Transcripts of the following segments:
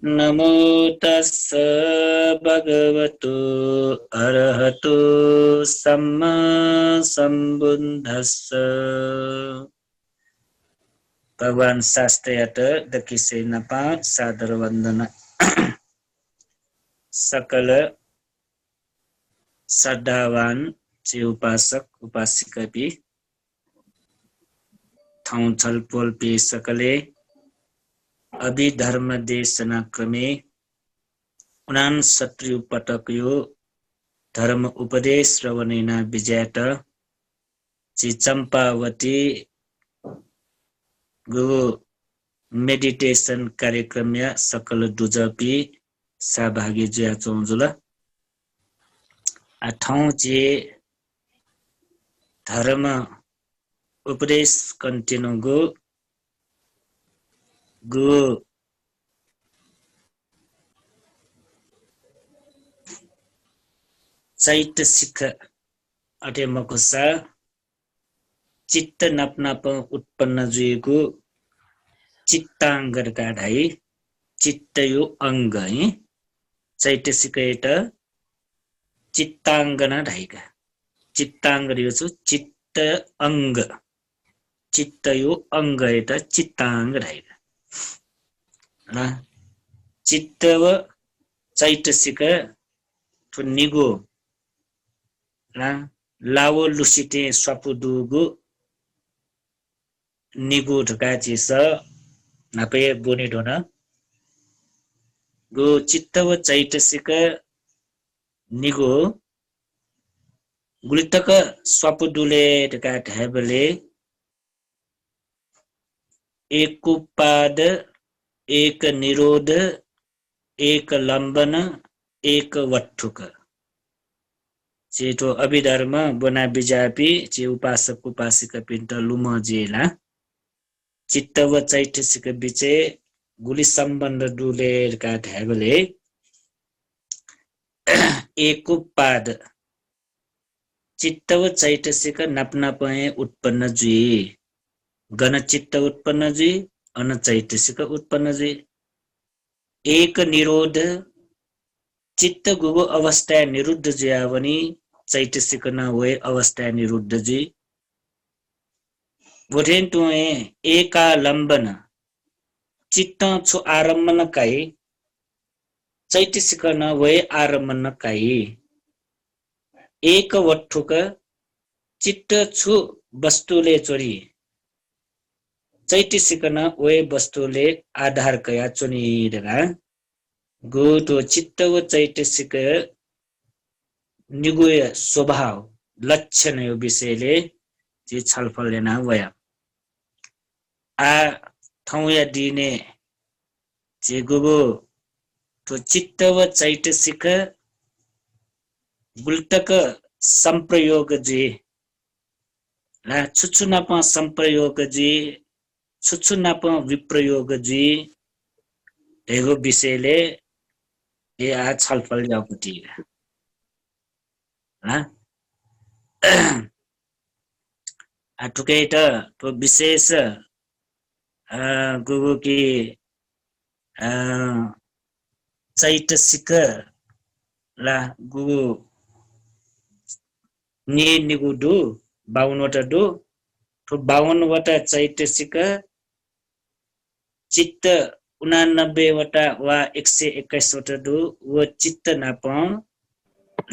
नमो तस्स भगवतो अरहतो सम्मा सम्बुद्धस्स भगवान शास्त्रयात दकिसे नपा सादर वन्दना सकल श्रद्धावान चे उपासक उपासिका भी ठाउँ छलफल पे सकले अभिधर्म देशना क्रमे 69 पटक यो धर्म उपदेश श्रवणेना विजयात ची चम्पावती गो मेडिटेशन कार्यक्रम या सकल दुजपी सहभागी जुया चौजुल ठाउँ चे धर्म उपदेश कन्टिन्यू गो चैतसिक अटे मकुसा चित्त नपनाप उत्पन्न जुएको चित्ताङ्गका ढाई चित्त यो अङ्ग है चैतसिक एटा चित्ताङ्गना ढाइका चित्ताङ्ग यो छु चित्त अङ्ग चित्त यो अङ्ग एटा चित्ताङ्ग ढाइका र चित्त व चैतसिक तो निगो र लावो लुसिते स्वपुदुगु निगो ढका चिस नपे बोनी ढोन गो चित्त व चैतसिक निगो गुलितक स्वपुदुले ढका ढेबले एक उपाद एक निरोध एक लंबन एक वट्ठुक चेतो अभिधर्म बना बिजापी चे उपासक उपासिका पिन्ट लुम जेला चित्त व चैतसिक बिचे गुली सम्बन्ध डुलेर का ढ्यागले एक उपाद चित्त व चैतसिक नपनापए उत्पन्न जुई गण चित्त उत्पन्न जुई अन चैतसिक उत्पन्न जुई एक निरोध चित्त गुगो अवस्था निरुद्ध ज्यावनी चैतसिक न वे अवस्था निरुद्ध जी बोधेन तुए एका लंबन चित्त छु आरम्भन काई चैतसिक न वे आरम्भन काई एक वट्ठुक चित्त छु वस्तुले चोरी चैतसिक न वे वस्तुले आधार कया चुनी दगा गो तो चित्त व चैतसिक निगुय स्वभाव लक्षण यो विषयले जे छलफल लेना वया आ ठाउँया दिने जे गुगो तो चित्त व चैतसिक गुल्टक संप्रयोग जे ला छुछुनाप संप्रयोग जे छुछुनाप विप्रयोग जे एगो विषयले ये आ छलफल जाउपटी ठुकै त तो विशेष गुगु की चैतसिक ला गुगु निगु दु 52 वटा दु तो 52 वटा चैतसिक चित्त 89 वटा वा 121 वटा दु वो चित्त नाप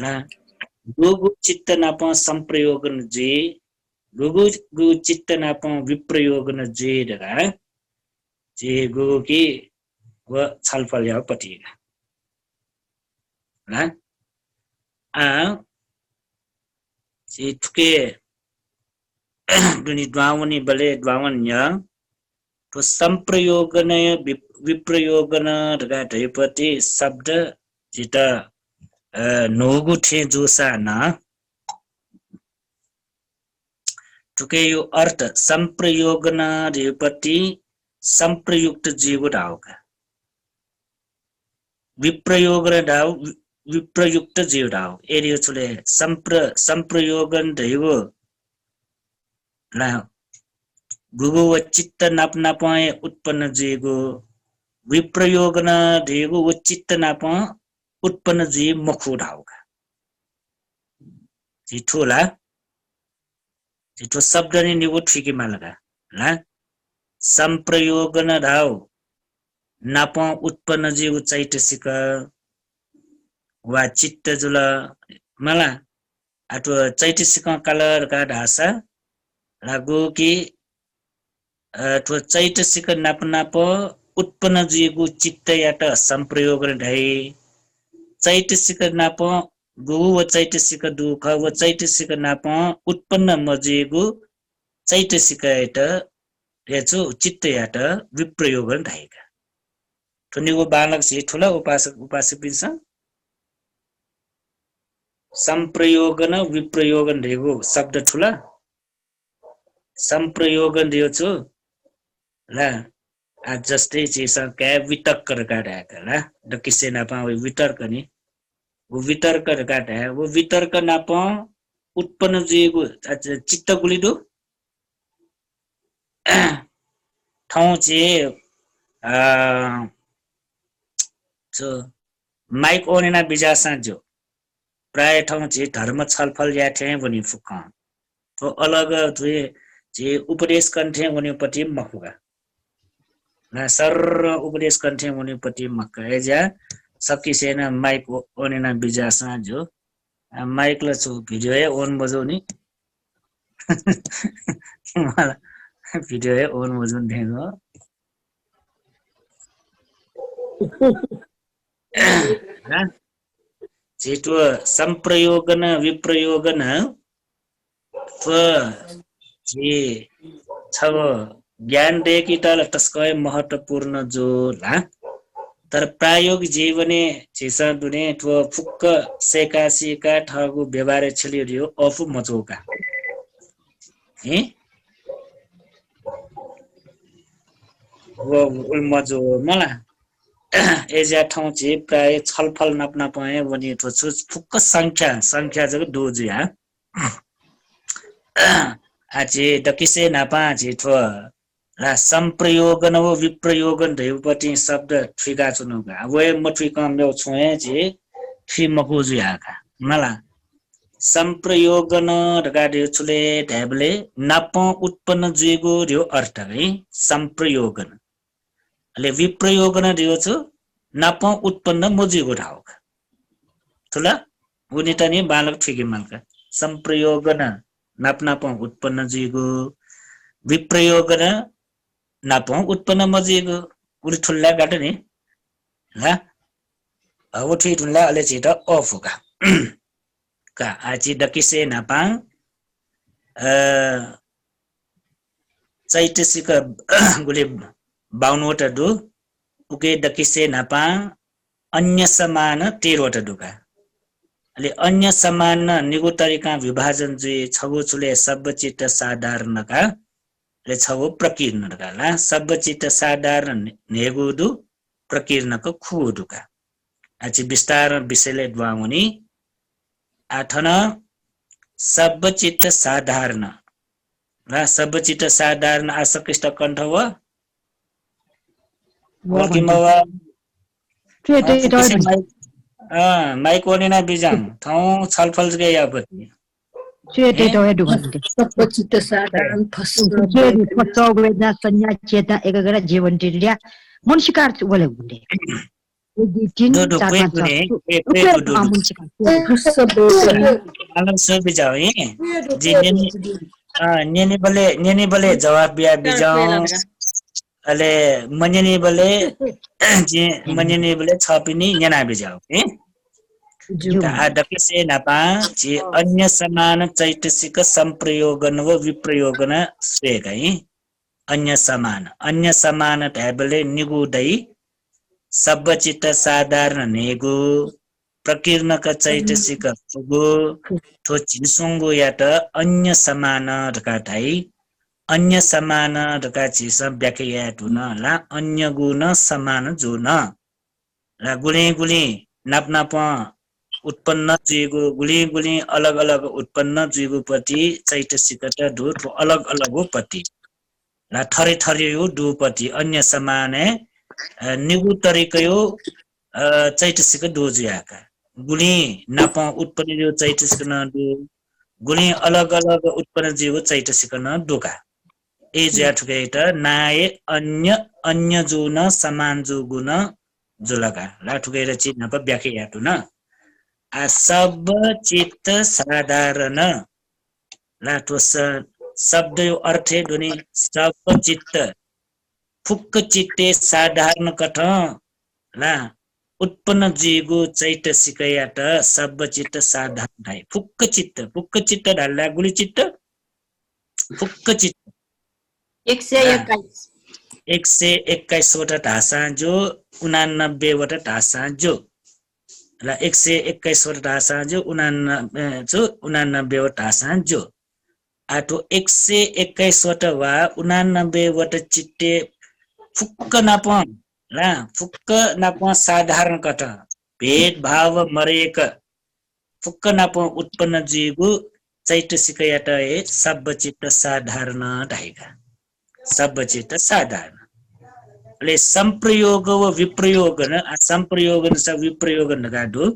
ला गुगु चित्त नाप संप्रयोगन जी गुगु चित्त नाप विप्रयोगन जी दगा जे गुगु की व छलफल याव पटिगा ना आ जे ठुके दुनी द्वावनी बले द्वावन या तो संप्रयोगन विप्रयोगन दगा ढैपति शब्द जिता नोगु ठे जोसा ना ठुके यो अर्थ संप्रयोगन ढैपति संप्रयुक्त जीव डाउका विप्रयोगन डाउ विप्रयुक्त जीव डाउ एरियो छले संप्रयोगन ढैगो ला गुगु व चित्त नापनापए उत्पन्न जीगो विप्रयोगन ढेगु वो चित्त नाप उत्पन्न जी मखु ढाउका जिठोला जिठो शब्द नि निगु ठिकी मालका ला संप्रयोगन ढाउ नाप उत्पन्न जी चैतसिक वा चित्त जुल मला अथवा चैतसिक कलर का ढासा लागु कि अथवा चैतसिक नाप नाप उत्पन्न जीगु चित्त यात संप्रयोग ढाई चैतसिक नाप गु व चैतसिक दुख व चैतसिक नाप उत्पन्न मजीगु चैतसिक यात याचो चित्त यात विप्रयोग ढाइका ठुनिगु बालक से ठुला उपासक उपासक बिस संप्रयोगन विप्रयोगन ढेगु शब्द ठुला संप्रयोगन दियो छु ला आज जस्तै चिज क्या वितर्क काटेका ला डकिसे नापा वितर्क नि वो वितर्क काटे वो वितर्क नाप उत्पन्न जिगु चित्त गुलिदु ठाउँ चाहिँ माइक ओनेना बिजासा जो प्राय ठाउँ चाहिँ धर्म छलफल याठे भनी फुक्का तो अलग जे उपदेश कन्ठे भनीपट्टि मखुगा ना सर उपदेश कन्ठे भनीपट्टि मक्का एजा सकिसेन माइक ओनेना बिजासा जो माइक ल छु भिडियो है ओन बजाउने भिडियो है ओन बजाउन देख्नु जेटो संप्रयोगन विप्रयोगन जे छव ज्ञान देखि तल तस्कै महत्वपूर्ण जो ला तर प्रायोगिक जीवने जेसा दुने ठो फुक्क सेकासीका ठगु व्यवहार छलियो अफु मचोका हे वो मजो मला एजा ठाउँ चाहिँ प्राय छलफल नप्न पाए भने ठो फुक्क संख्या जग दोजी हा आचे दकिसे नापा जेठो ला संप्रयोगन व विप्रयोगन धेउपट्टि शब्द ठिका चुनुगा वे मठि कम्ब्यो छुए जे ठि मकुजु आका मला संप्रयोगन ढगाडे छुले ढ्याबले नाप उत्पन्न जुगो र्यो अर्थ है संप्रयोगन अले विप्रयोगन दियो छु नाप उत्पन्न मजुगो ढाउका थुला उनी तनी बालक ठिकी मालका संप्रयोगन नाप उत्पन्न जुगो विप्रयोगन नाप उत्पन्न मजुगो उली ठुल्ला गाट नि ला अब ठि ठुल्ला अले छिट अफुका का आची दकिसे नापा चैतसिक गुले 52 वटा दु उके दकिसे नापा अन्य समान 13 वटा दुका अले अन्य समान निगु तरिका विभाजन जे छगु छुले सब चित्त साधारण का ले छगु प्रकीर्ण का ला सब चित्त साधारण नेगु दु प्रकीर्ण को खु दुका आची विस्तार विषयले द्वामुनि आठन सब चित्त साधारण ला सब चित्त साधारण आसकिष्ट कंठ व माइक ओनेना बिजाम ठाउँ छलफल गया पति चेते तो है दुगंदे सब चित्त साधारण फसो वेदना संज्ञा चेतना एकग्र जीवन तिरिया मनुष्यकार बोले गुंडे दो पे गुने पे गुडु अलग सब बिजाओ ये जी नेनी बले जवाब बिया बिजाओ अले मन्यनी बले जे मन्यनी बले छपिनी नेना बिजाओ ए दकिसे नापा जे अन्य समान चैतसिक संप्रयोगन व विप्रयोगन स्वेगै अन्य समान ढ्याबले निगुदै सब चित्त साधारण नेगु प्रकीर्ण का चैतसिक फुगु ठो चिसुंगु यात अन्य समान ढकाठाई अन्य समान ढका चिस व्याख्या टुन ला अन्य गुण समान जुन ला गुली नाप उत्पन्न जुगु गुली अलग अलग उत्पन्न जुगु पति चैतसिकत दु अलग अलग पति ला थरे दु पति अन्य समान निगु तरिकयो चैतसिक दोजियाका गुणी नाप उत्पन्न जो चैतसिक न दो गुणी अलग अलग उत्पन्न जीव चैतसिक न दोका ए ज्या ठुकेट नाए अन्य जो न समान जो गुण जुलका ला ठुकेर चित नप व्याख्या याटु न आ सब चित्त साधारण ला तो शब्द यो अर्थ दुनी सब चित्त फुक्क चित्ते साधारण कठ ला उत्पन्न जीगो चैतसिकयाट सब चित्त साधारण है फुक्क चित्त ढाल्ला गुली चित्त फुक्क चित्त 121 वटा ढाँसा जो 89 वटा ढाँसा जो ल 121 वटा ढाँसा जो 89 वटा ढाँसा जो आटो 121 वटा वा 89 वटा चित्ते फुक्क नाप साधारण कट भेदभाव मरेक फुक्क नाप उत्पन्न जीगु चैतसिकयाट सब चित्त साधारण ढाइका सब चित्त साधारण ले संप्रयोग व विप्रयोग न संप्रयोग न सब विप्रयोग न गाडो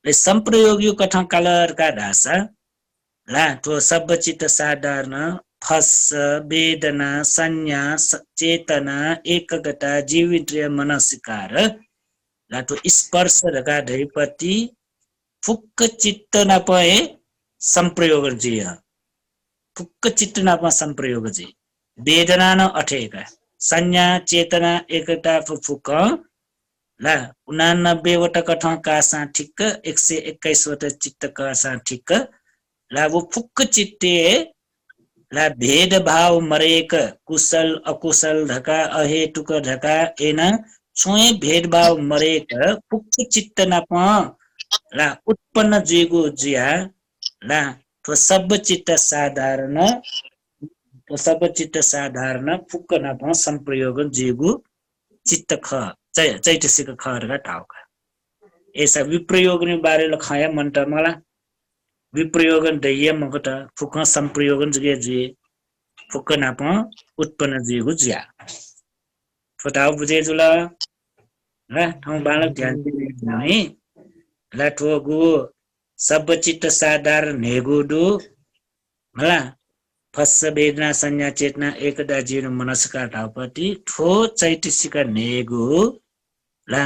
ले संप्रयोग यो कथा कलर का ढासा ला तो सब चित्त साधारण फस वेदना संज्ञा चेतना एकगता जीविन्द्रिय मनस्कार ला तो स्पर्श रगा ढैपति फुक्क चित्त न पए संप्रयोग जी फुक्क चित्त न पा संप्रयोग जी वेदना न अठेका संज्ञा चेतना एकता फुक्क ला 89 वटा कथा कासा ठिक्क 121 वटा चित्त कासा ठिक्क ला वो फुक्क चित्ते ला भेदभाव मरेक कुशल अकुशल ढका अहेतुक ढका एना छोए भेदभाव मरेक फुक्क चित्त न पा ला उत्पन्न जीगो जिया ला तो सब चित्त साधारण फुक्क न पा संप्रयोग जीगो चित्त ख चैतसिक ख रगा टाउका ऐसा विप्रयोग ने बारे लखाया मंत्र मला विप्रयोगन दैय मगत फुक्क संप्रयोगन जगे जी फुक्क न पा उत्पन्न जीगो जिया फटाउ बुझे जुला ल ठाउँ बालक ध्यान दिनु है ला ठोगु सब चित्त साधारण नेगुडु होला फस वेदना संज्ञा चेतना एकदा जीवन मनस्कार ढाउपति ठो चैतसिक नेगु ला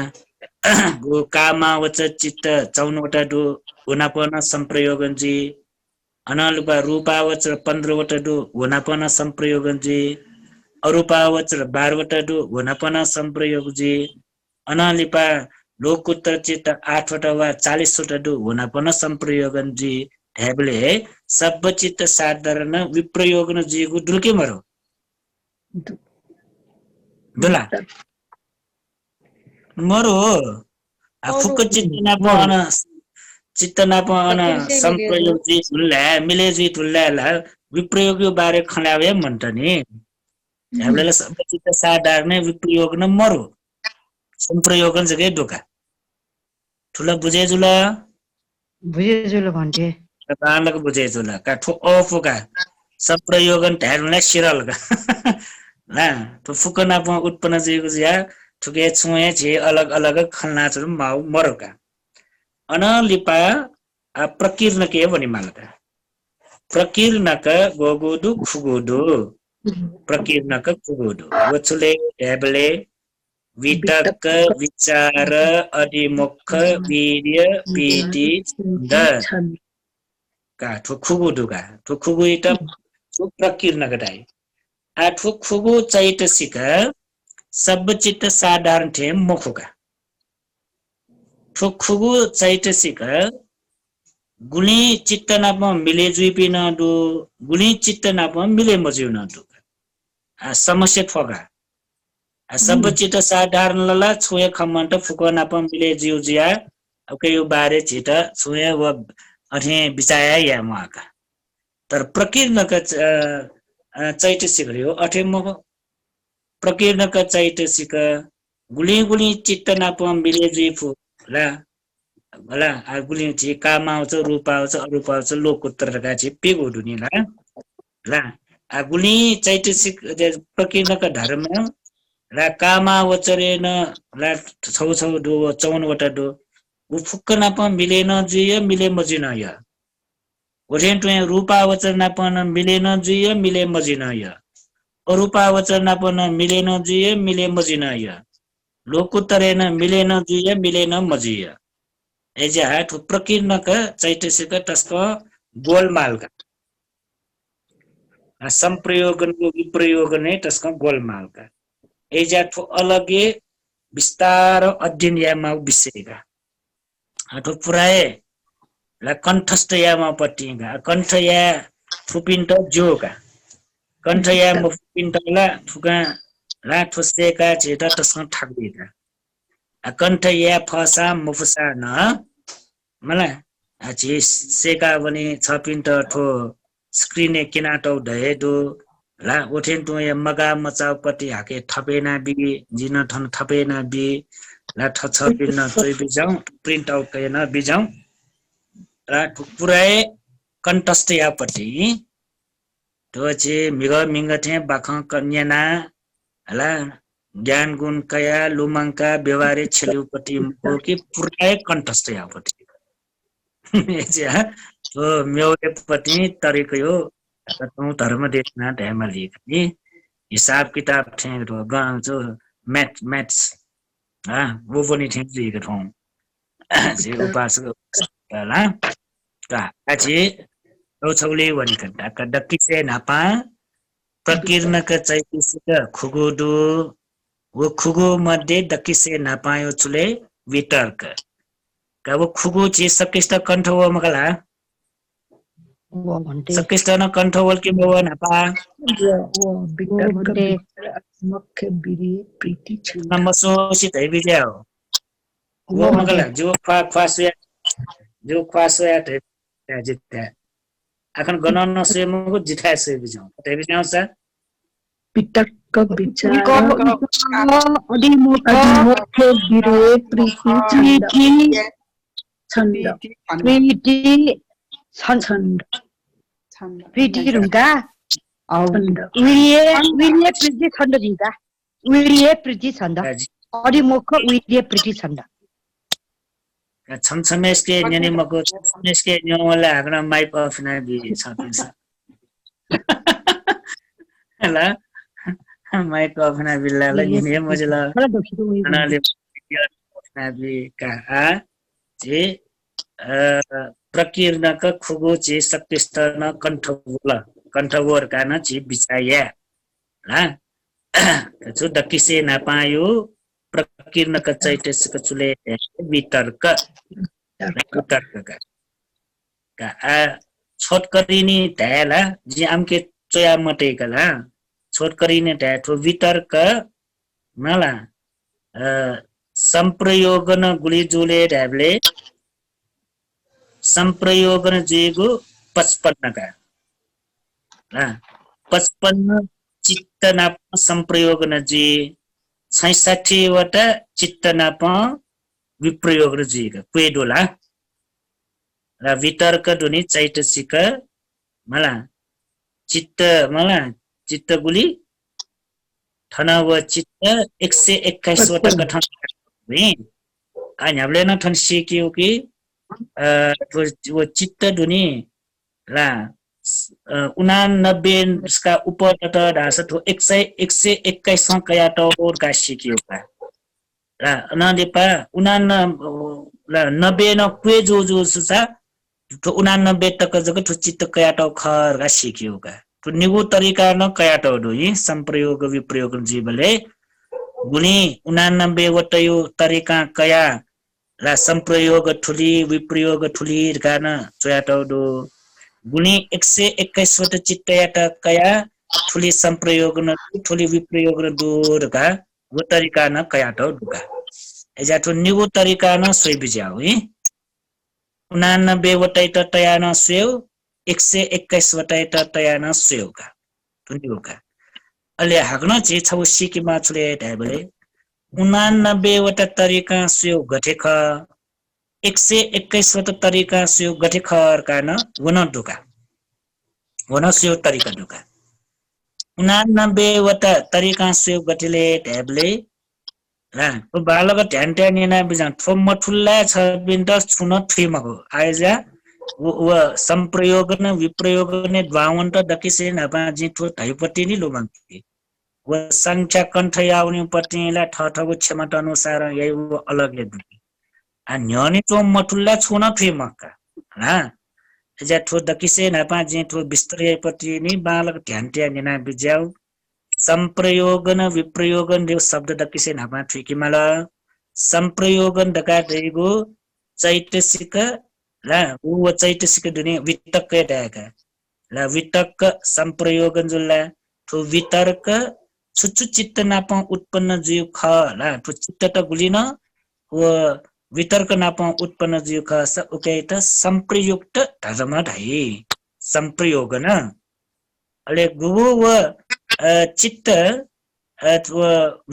गो कामा वच चित्त 54 वटा दु हुनापन संप्रयोगन जी अनालुपा रूपावच 15 वटा दु हुनापन संप्रयोगन जी अरूपावच 12 वटा दु हुनापन संप्रयोग जी अनालिपा लोकोत्तर चित्त 8 वटा वा 40 वटा दु हुनापन संप्रयोगन जी ढ्याबले सब चित्त साधारण विप्रयोगन जीगु दुल्के मरो दुला मरो फुक्क चित्त न पान संप्रयोग जी तुल्ला मिले जी तुल्ला ला विप्रयोग यो बारे खलावे मन्ट नि ढ्याबले सब चित्त साधारण विप्रयोग न मरो संप्रयोगन जगे दोका ठुला बुझे जुला भन्थे बालक बुझे जुला का ठो अफुका संप्रयोगन ढ्याबले सिरल का ना तो फुक्क न पा उत्पन्न जीगु जिया ठुके छुए छे अलग अलग खलना छ माउ मरोका अनलिपा प्रकीर्ण के भनि मालका प्रकीर्णक गोगुदु खुगुदु प्रकीर्णक खुगुदु वचुले ढ्याबले वितर्क विचार अधिमुख वीर्य पीति छन्द का खुगुदु का खुगु इट प्रकीर्णक दाइ आ खुगु चैतसिक सब चित्त साधारण थे मुखुका खुगु चैतसिक गुणी चित्त नाप मिले जुइपि न दु गुणी चित्त नाप मिले मजिउ न दु समस्या ठोगा सब चित्त साधारण लला छुए खमन्ट फुको नाप मिले जिउ जिया ओके यो बारे चित्त छुए व अथे बिचाया या माका तर प्रकीर्णक चैतसिक हो अथे मख प्रकीर्णक चैतसिक गुली चित्त नाप मिले जुइफु ला होला गुली छि कामा आउँछ रूप आउँछ अरूप आउँछ लोकोत्तरका छि पेगो दुनी ला गुली चैतसिक प्रकीर्णक धर्म ला कामा वचरेन ला छौ छौ दो 54 वटा दो उ फुक्क नाप मिलेन जुय मिले मजिन य ओरेन टु रूपा वचर नाप मिलेन जुय मिले मजिन य अरूपा वचर नाप मिलेन जुय मिले मजिन य लोकुतरेन मिलेन जुय मिलेन मजिय एजा ठु प्रकीर्णक चैतसिक तस्क गोलमालका संप्रयोगन विप्रयोगन तस्क गोलमालका एजा ठु अलगे विस्तार अध्ययन यामा विषयका ठु पुराए ला कण्ठस्थ यामा पट्टिगा कण्ठ या थुपिन्ट जोका कण्ठ या मुपिन्ट ला ठुका ला ठुसेका छेटा तस्क ठाक्दिका कण्ठ या फसा मुफसा न मला आछि सेका भने छपिन्ट ठो स्क्रिन किनाटौ धएदो ला ओठेन टु या मगा मचाउ पट्टि हाके थपेना बि जिन थन थपेना बि ला छ पिन चोइ बिजाउ प्रिन्ट आउट कैन बिजाउ ला पुराए कण्ठस्थ या पट्टि तो चे मिग मिंग थे बाख कन्याना ला ज्ञान गुण कया लुमंका व्यवहारे छेलिउपट्टि मोकी पुराए कण्ठस्थ या पट्टि एजा तो म्योले पट्टि तरिको यो तौ धर्म देशना ढ्यामा लिएकी हिसाब किताब थे जो मैथ्स वो पनि थे लिएको ठौ जे उपासक ला का आछि छौले वनिकन्टा कदक्कि से नापा प्रकीर्णक चैतसिक खुगुदु वो खुगु मध्ये दक्कि से नापायो चुले वितर्क का वो खुगु ची सकिष्ट कंठ वो मगला वो भन्टे सकिष्ट न कंठ वल के वो नापा वो वितर्क मुख्य बिरी प्रीति छंद नमसोसी धै बिजाओ वो मगला जो ख्वासया धै जित्ता आखन गणन से मगु जिठा से बिजाउ धै बिजाउ सा वितर्क विचार अधिमुख्य मुख्य बिरी प्रीति छंद प्रीति छन्द प्रीति रुंगा छंद वीर्य प्रीति छन्द जिंगा वीर्य प्रीति छन्द अधिमुख्य वीर्य प्रीति छन्द छमछमेस के न्यानी मको छमछमेस के न्योला हाग्न माइप अफ ना बि छपिन्छ हला माइप अफ ना बिल्ला ल नि मजला अनाले ना बि का आ जे प्रकीर्णक खुगो चे सकिष्ट न कण्ठवोर का न ची बिचाया ला छु दक्किसे ना पायो प्रकीर्णक चैतसिक चुले वितर्क का आ छोटकरिनी ढ्याला जे आमके चोया मटेकला छोटकरिनी ढ्या ठो वितर्क मला संप्रयोगन गुली जुले ढ्याबले संप्रयोगन जेगु 55 का 55 चित्त नाप संप्रयोगन जे 66 वटा चित्त नाप विप्रयोग र जीका क्वेडोला र वितर्क दुनी चैतसिक मला चित्त गुली थनव चित्त 121 वटा गठन भई अनि हामीले न थन सिक्यो कि वो चित्त दुनी ला 89 का ऊपर त ढास थो 121 कया टोर का सिक्यो का ला नदेपा 90 न क्वे जो सुसा तो 89 तक जग तो चित्त कया टो खर का सिक्यो का तो निगु तरिका न कया टो दुई संप्रयोग विप्रयोग जीवले गुनी 89 वटा यो तरिका कया ला संप्रयोग ठुली विप्रयोग ठुली गान चोयाटो दो गुनी 121 वटा चित्त याटा कया ठुली संप्रयोग न ठुली विप्रयोग न दूर का वो तरिका न कयाटो दुका एजा तो निगु तरिका न सोइ बिजाउ है 89 वटा त तया न सेउ 121 वटा त तया न सेउ का तो निगु का अले हाग्न चे छौ सिकी माछले ढाबले 89 वटा तरिका सेउ गठेख 121 वटा तरिका सेउ गठेखर कान वन दुका वन सेउ तरिका दुका 89वटा तरिका सेव गतिले ढ्याबले ला बालक ध्यान ध्यान येना बिजां थोम मठुल्ला छ बिन्द छुन थ्रिमको आइजा व संप्रयोगन विप्रयोगने द्वावन्त दकिसे नपा जिठो धैपति नि लोमन्ति व संख्या कण्ठ याउनी पतिला ठठको क्षमता अनुसार यही वो अलग ले आ न्यने थोम मठुल्ला छुन थ्रिमका हा एजा थो दकिसे नपा जिठो विस्तरयपति नि बालक ध्यान ध्यान येना बिजाउ संप्रयोगन विप्रयोगन देव शब्द दकिसे नापा ठिकिमाल संप्रयोगन दका देगो चैतसिक ला उ चैतसिक दुने वितक्क दाका ला वितक्क संप्रयोगन जुल्ला ठो वितर्क छुछु चित्त नापा उत्पन्न जीव ख ला ठो चित्त त गुलिन व वितर्क नापा उत्पन्न जीव ख स उकेत संप्रयुक्त धर्म धाई संप्रयोगन अले गुगु व चित्त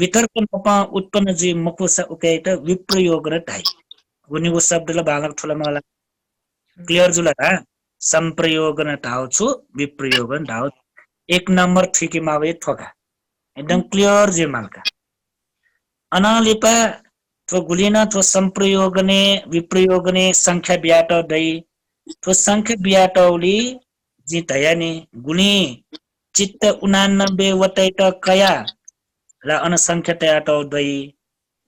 वितर्क नापा उत्पन्न जीव मकुस उकेत विप्रयोग र धाई उनी वो शब्दले बालक ठुला मला क्लियर जुला हा संप्रयोगन धाउ छु विप्रयोगन धाउ 1 नम्बर ठिकी मावे ठोका एकदम क्लियर जे मालका अनालिपा तो गुलिना तो संप्रयोगने विप्रयोगने संख्या ब्याट दै तो संख्या ब्याटौली जी तयानी गुली चित्त 89 वटैट कया ला अनसंख्या तयाट दै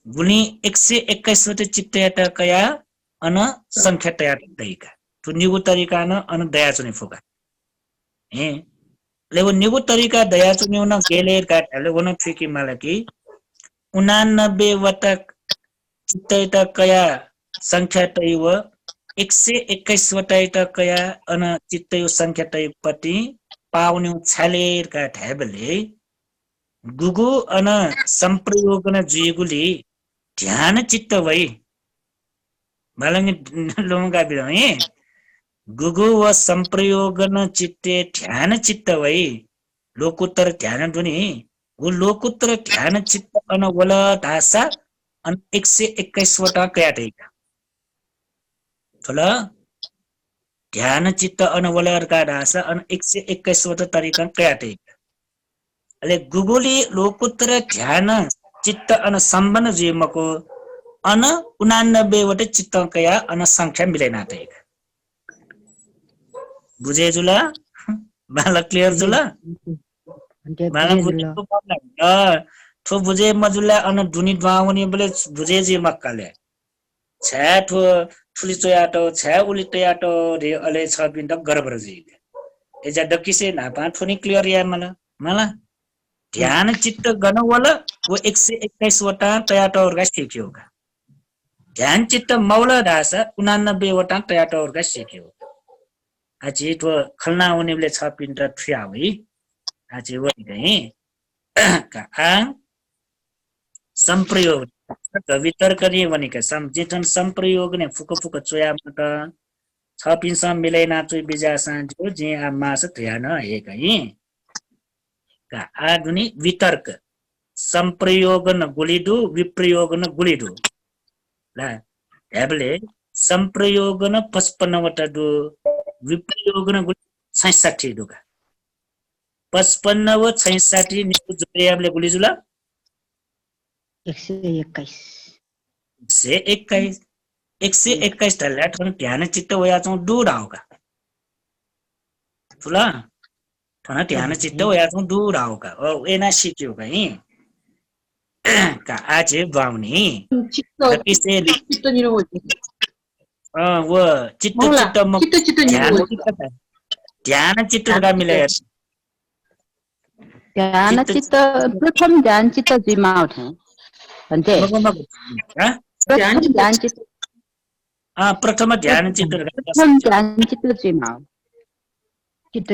गुली 121 वटे चित्त याट कया अन संख्या तयाट दैका तो निगु तरिका न अन दया चुने फुका ए लेव निगु तरिका दया चुने न गेले काटले वन फिकी मालकी 89 वटा चित्त कया संख्या तैव 121 वटा कया अन चित्त संख्या तैपति पाउने छालेर का ठ्याबले गुगु अन संप्रयोगन जुगुली ध्यान चित्त भई बालंगे लोंगा बिरहे गुगु व संप्रयोगन चित्ते ध्यान चित्त भई लोकोत्तर ध्यान दुनी वो लोकोत्तर ध्यान चित्त अन वला धासा अन 121 वटा कया दैका थोला ध्यान चित्त अन वला का धासा अन 121 वटा तरिका कया दैका अले गुगुली लोकोत्तर ध्यान चित्त अन सम्बन्ध जीवको अन 89 वटे चित्त कया अन संख्या मिलेना दैका बुझे जुला बाला क्लियर जुला बाला बुझेको पर्ला ठो बुझे मजुला अन दुनी द्वावनी बोले बुझे जे मक्काले छा ठो ठुली चोयाटो छा उली तयाटो रे अले छ बिन्द गरबर जी एजा डकिसे ना पा ठुनी क्लियर या मला ध्यान चित्त गन वाला वो 121 वटा तयाटो और सिक्योगा ध्यान चित्त मौला दास 89 वटा तयाटो और सिक्यो आछि तो खलना उनीले छ पिन्ट थ्याउई आछि वनि गई का संप्रयोग वितर्क नि वनिका समजितन संप्रयोग ने फुक फुक चोया मत छ पिन्स मिलै नाचु बिजासा जो जे आ मास ध्यान हे गई का आदुनी वितर्क संप्रयोगन गुलिदु विप्रयोगन गुलिदु ला हेबले संप्रयोगन 55 वटा दु विप्रयोगन 66 दुका 55 व 66 निको जोयाबले गुलिजुला 121 तल्ला ठन ध्यान चित्त वया चौ दूर आओगा फुला ठन ध्यान चित्त वया चौ दूर आओगा ओ एना सिक्यो गई का आज बाउनी किसे चित्त निरो वो चित्त ध्यान चित्त का मिले ध्यान चित्त प्रथम ध्यान चित्त जिमा उठे भन्ते ध्यान चित्त प्रथम ध्यान चित्त जिमा चित्त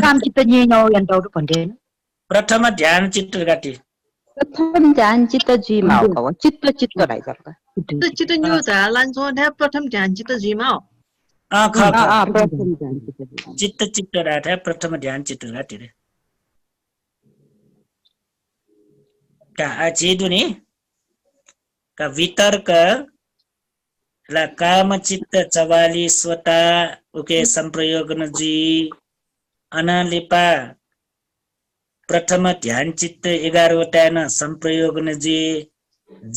काम चित्त नि नौ यन्ताउ भन्ते प्रथम ध्यान चित्त गाटी प्रथम ध्यान चित्त जिमा हो चित्त राइ जका चित्त न्यु धालान जो ने प्रथम ध्यान चित्त जिमा प्रथम ध्यान चित्त राठा प्रथम ध्यान चित्त गाटी रे का आचिदुनी का वितर्क ला काम चित्त 44 वटा उके संप्रयोगन जी अनालिपा प्रथम ध्यान चित्त 11 वटा न संप्रयोग न जी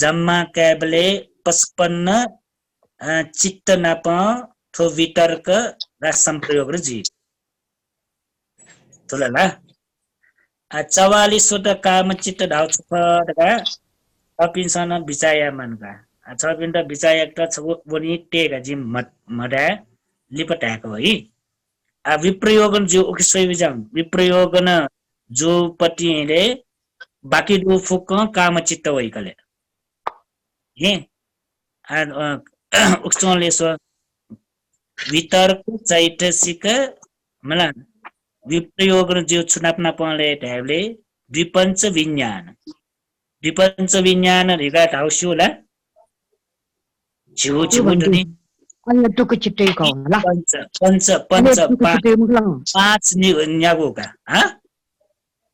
जम्मा क्याबले 55 चित्त नाप थो वितर्क र संप्रयोग र जी तुलना 44 वटा काम चित्त धाउ छ का अपिनसन बिचाया मनका छपिन्द बिचाया त छबोनी टेगा जी मडा लिपटाको है आ विप्रयोगन जो उकिसै बिजाम विप्रयोगन जो पटिले बाकी दो फुक काम चित्त वइकले हे उक्सोले सो वितर्क चैतसिक मला विप्रयोगन जो छुनापना पले ढाले द्विपञ्च विज्ञान रिगा धाउस्युला छिउ छिउ दुनी अनि टुको चिट्टै को होला पंच पाँच न्यागोका हा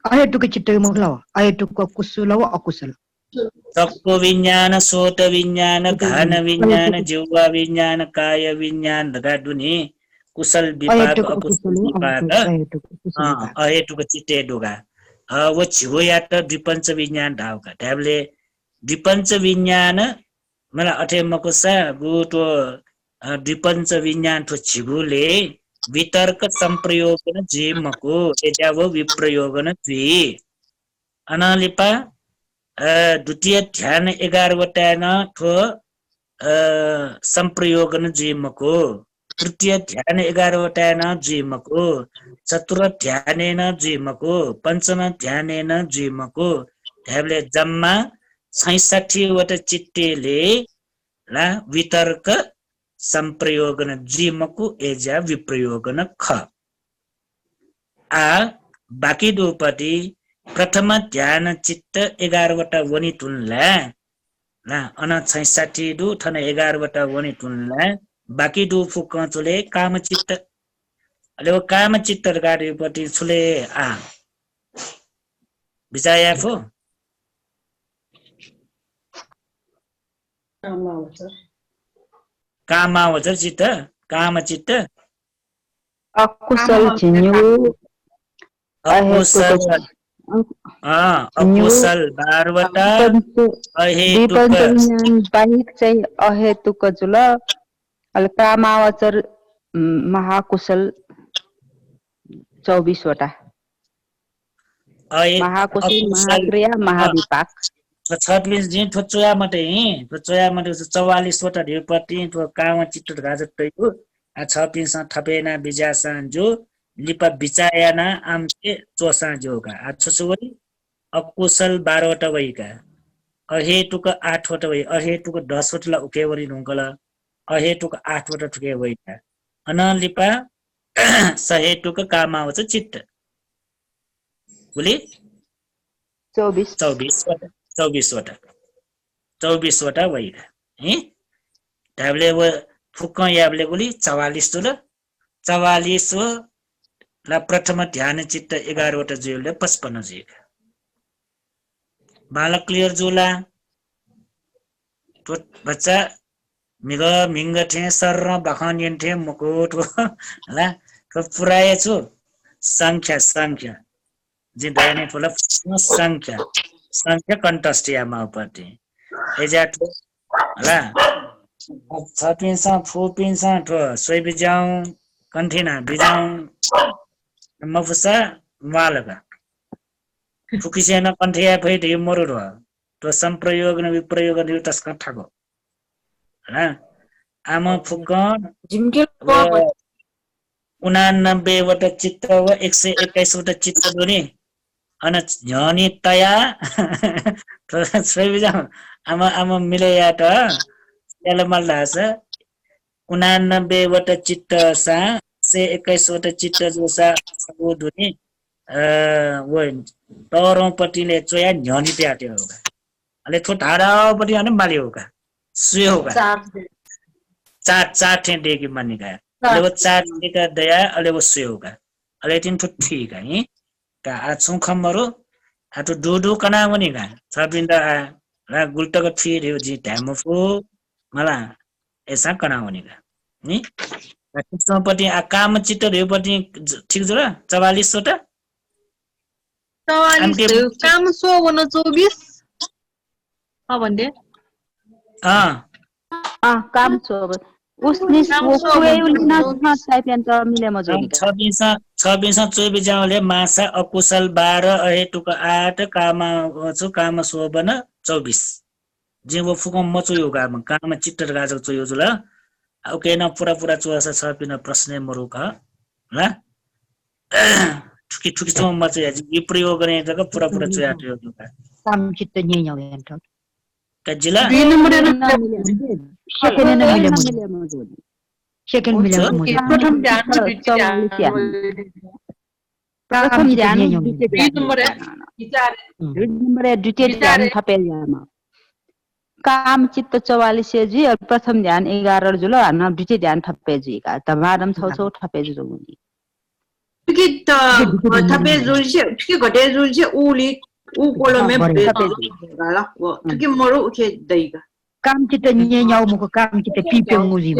अहे टुको चिट्टै मुखला अहे टुको कुशल व अकुशल तक्को विज्ञान सोत विज्ञान घान विज्ञान जिह्वा विज्ञान काय विज्ञान धगा दुनी कुशल विपाक अकुशल विपाक अहे टुको चिट्टे डोगा वो छिउ या त द्विपञ्च विज्ञान धाउका ढाबले द्विपञ्च विज्ञान मला अठे मकुसा गुटो द्विपञ्च विज्ञान थो छिगुले वितर्क संप्रयोगन जेमको एजाव विप्रयोगन द्वि अनालिपा द्वितीय ध्यान 11 वटा न थो संप्रयोगन जेमको तृतीय ध्यान 11 वटा न जेमको चतुर्थ ध्यानेन जेमको पञ्चम ध्यानेन जेमको ढाबले जम्मा 66 वटा चिट्टेले ला वितर्क संप्रयोगन जीमको एजा विप्रयोगन ख आ बाकी दोपटी प्रथम ध्यान चित्त 11 वटा वनि तुनला ला अन 66 दु थन 11 वटा वनि तुनला बाकी दु फुकचले काम चित्त अले वो काम चित्त गाडीपटी छुले आ बिचाया फो कामावचर चित्त काम चित्त अकुशल छिन्यु अकुशल 12 वटा अहेतुक विज्ञान बाहिक चाहिँ अहेतुक जुल अल कामावचर महाकुशल 24 वटा महाकुशल महाक्रिया महाविपाक 26 दिन थोचोया मटे 44 वटा ढेपति थो काम चित्त गाजतैको आ 26 सा थपेना बिजासा जो लिपा बिचायाना आमके चोसा जोगा आ छसुवरी अकुशल 12 वटा वइका अहेतुक 8 वटा वइ अहेतुक 10 वटा उकेवरी नुंगला अहेतुक 8 वटा ठुके वइका अन लिपा सहेतुक कामावच चित्त बोली 24 वटा वइका हे ढाबले व फुक याबले बोली 44 तुल 44 ला प्रथम ध्यान चित्त 11 वटा जोले 55 जेका बालक क्लियर जोला तो बच्चा मिंग थे सर बखानियन थे मुकुट ला तो पुराए छु संख्या जिन दाने फुल संख्या कंटस्टिया माउपति एजा तो ला छपिनसा फुपिनसा तो सोइ बिजाउ कन्ठिना बिजाउ मफुसा वालगा फुकिसेन कन्ठिया फैट मरु र तो संप्रयोग न विप्रयोग न तस्का ठगो हैन आम फुक 89 वटा चित्त व 121 वटा चित्त दोनी अन झनी तया तो सोइ बिजाउ आम मिले या त याले मल्लास 89 वटा चित्त सा से 21 वटा चित्त जोसा सबो दुनी वो तौरों पटिले चोया झनी त्याटे होगा अले थो ढाडापटि अनि माले होगा सुय होगा चार थे देगी मानी गया अले वो 4 का दया अले वो सुय होगा अले तिन थो ठीक है का आछौ खमरो आ तो डोडो कना वनी गा छबिन्दा ला गुल्टक फिर हो जी टाइम फो मला ऐसा कना वनी गा नि त्यसपट्टि काम चित्तहरूपट्टि ठिक छ र 44 वटा 44 काम 24 भन्ने काम सोब उसने कुएउलिन साइपियन त मिले मजोनी 24 जाउँले मासा अकुशल 12 अहेतुक 8 काम शोभन 24 जे वो फुकम मचोयो काम चित्तर गाजक चोयो जुल ओके न पुरा चोसा छ पिन प्रश्न मरुक ल ठुकी सम मचोया जी प्रयोग गर्ने जग्गा पुरा चोया त्यो काम चित्त न्याउ यान्ट का जिल्ला 2 नम्बर सेकेन्ड मिले मजोनी सेकेन्ड मिले मजोनी प्रथम ध्यान प्रथम ध्यान 2 नम्बर द्वितीय ध्यान थपेलमा काम चित्त 44 जी और प्रथम ध्यान 11 जुल न द्वितीय ध्यान थपे जी का तमारम छौ थपे जी जोनी कि त थपे जुल छ कि घटे जुल छ उली उ कोलोमे ल व कि मरु उखे दैगा काम चित्त न्याउ मुको काम चित्त पिपे मुजी म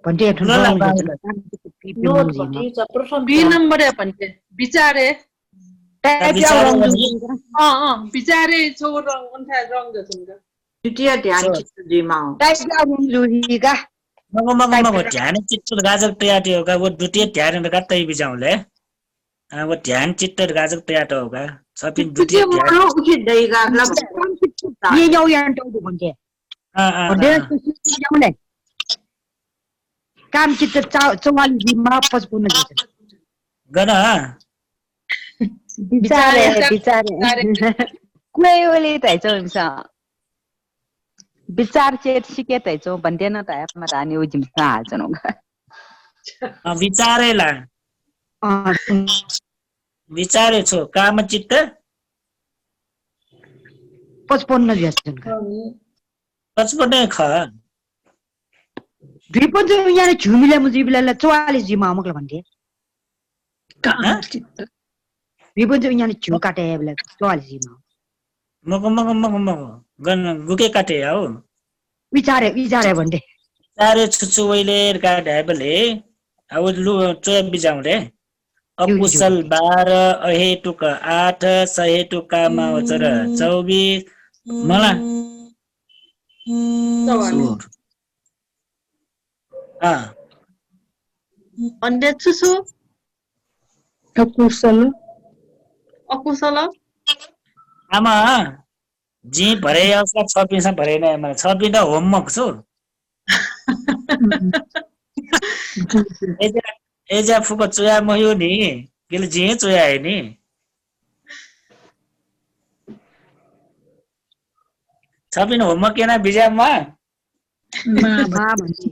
भन्टे ठुलो काम चित्त पिपे मुजी म 2 नम्बर भन्टे विचारे विचारे छोर उन्था रङ जसुंगा द्वितीय ध्यान चित्त जिमा टाइप आउन जुरीगा मगो ध्यान चित्त गाजक तयाटी होगा वो द्वितीय ध्यान का तै बिजाउले वो ध्यान चित्त गाजक तयाट होगा सपिन द्वितीय ध्यान उखे दैगा ये न्याउ यान्ट भन्टे भन्टे काम चित्त 44 मा 55 जस्तो गना बिचारे कुएउली तैचो हुन्छ विचार चेत सिके तैचो भन्थे न त म रानी उजिम हाल्छन् विचारेला विचारे छो काम चित्त 55 जस्तो 55 ख द्विपञ्च यहाँ झुमिले मुजिबले 44 जिमा मकल भन्थे काम चित्त द्विपञ्च यहाँ झु काटे बेला 44 जिमा मगो गन गुके काटे हो विचारे भन्थे विचारे छुछु वइले काटे बले अब लु चोय बिजाउले अकुशल 12 अहेतुक 8 सहेतुक कामा वचर 24 मला अन्य छुछु अकुशल आमा जी भरे आउँछ 26 भरे नै मलाई 26 त होमवर्क छु एजा फुको चोया मयो नि केले जे चोया है नि छपिन होमवर्क केना बिजामा मा भन्थे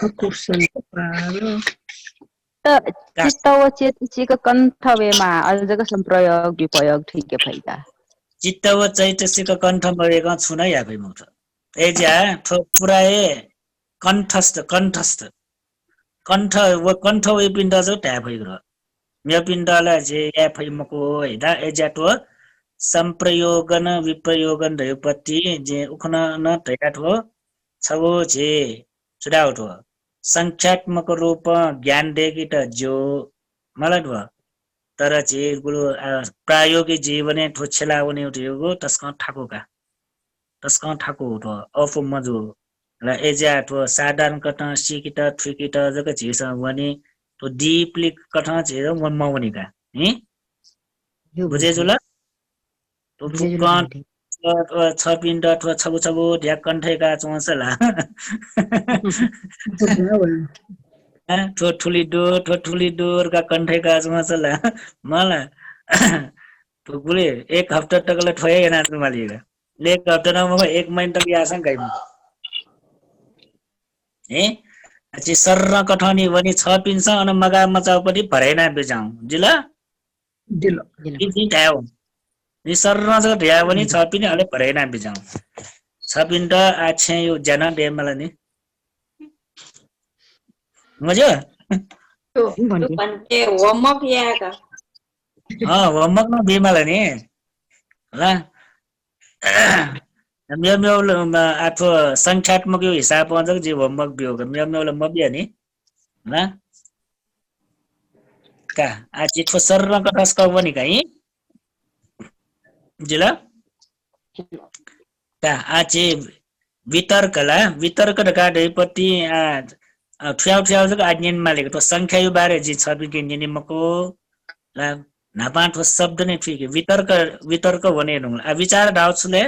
अकुशल चित्त व चेतसिक कण्ठवेमा अल्जक संप्रयोग विप्रयोग ठीक भइगा चित्त व चैतसिक कण्ठ मरेगा छुना या भइ मुठ एजा पुराए कण्ठस्थ कण्ठ व पिण्ड जो ट्याब भइग्र म्या पिण्डला जे या भइ मको हैदा एजा तो संप्रयोगन विप्रयोगन रयुपति जे उखन न तयाट हो छवो जे सुडाउट हो संख्यात्मक रूप ज्ञान देगी त जो मलाई भयो तर चाहिँ गुरु प्रायोगिक जीवने ठोछेला हुने उठ्यो तस्क ठाको हो अफ मजु र एजा ठो साधारण कथा सिकित थ्रिकित जक झिस भने तो डीपली कथा झे मन मौनी का नि बुझे जुल तो फुकन छ पिण्ड अथवा छबु ढ्याक कण्ठेका चोसला ठुली डोरका कण्ठेका चोसला मला तो गुले एक हफ्ता तकले ठोये ना मालिएगा एक हफ्ता न 1 महिना तक यासन गाइम ए अच्छी सर्र कठनी वनी 6 पिन्छ अन मगा मचाउ पनि भरेना बेजाउ जिला दिलो थायो नि सर्र ज ढ्या पनि 6 पिने अले भरेना बेजाउ 6 पिन त आछे यो जना डेमला नि मजा तो भन्टे होमवर्क याका होमवर्क न बेमला नि ल म्याउ म्याउ आठो संख्यात्मक यो हिसाब आउँछ जे होमवर्क बियो म्याउ म्याउलाई मबिया नि ल का आछि ठो सर्र कटास का पनि काई जिल का आछि वितर्क काडेपट्टि ठ्याउ ठ्याउ जक आज्ञन मालेको तो संख्या यो बारे जी छ बिके निमको ला नापा ठो शब्द नै ठीक वितर्क भने नु आ विचार डाउट्सले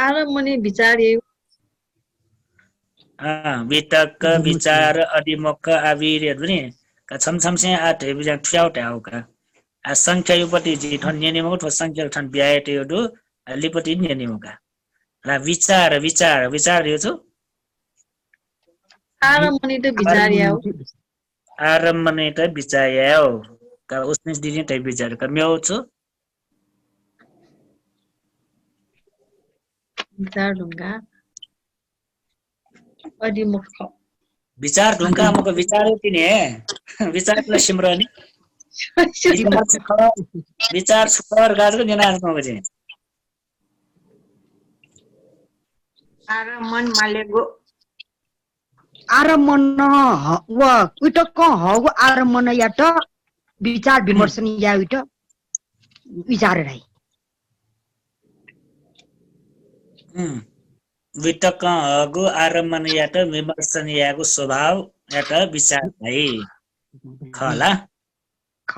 आरम्भने विचार यही वितर्क विचार अधिमुख आविर पनि का छमछम से आ थे बिजा ठ्याउ ठ्याउ का आ संख्या यो पट्टि जी ठन निमको ठो संख्या ठन ब्याए त्यो दु लिपट्टि निमका ला विचार यो छु आरम्भने त विचार याओ आरम्भने त विचार याओ का उसने दिने त विचार का म्याउ छु विचार ढुङ्गा अधिमुख विचार ढुङ्गा मको विचार तिने विचार ल सिमरनी विचार सुपर गाजको दिनाज मको चाहिँ आरम्भन मालेगो आरम्भन व उटक हगो आरम्भन याट विचार विमर्शन या उट विचार राई वितक हगु आरम्भन याट विमर्शन यागु स्वभाव याट विचार है खला ख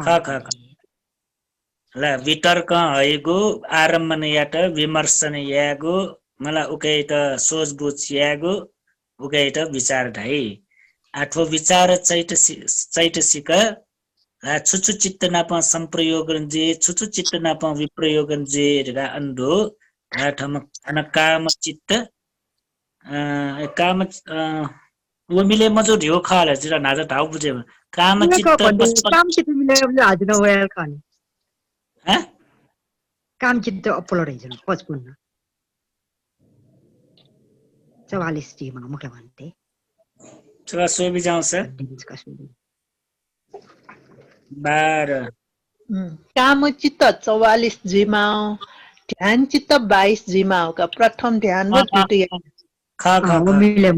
ल वितर्क हयगु आरम्भन याट विमर्शन यागु मला उकै त सोच बुझ यागु उकै त विचार ढाइ आठो विचार चैतसिक छुछु चित्त नाप संप्रयोगन जे छुछु चित्त नाप विप्रयोगन जे रा अन्धो राठम काम चित्त काम वो मिले मजो ढियो खाला जिरा नाजा ढाउ बुझे काम चित्त मिले आज न होयल खाने ह काम चित्त अपलोड हैन 55 44 जी मा मुख्य भन्थे छोरा सोबी जाउँछ 12 काम चित्त 44 जीमा ध्यान चित्त 22 जीमा हो का प्रथम ध्यान र द्वितीय ख ख मिले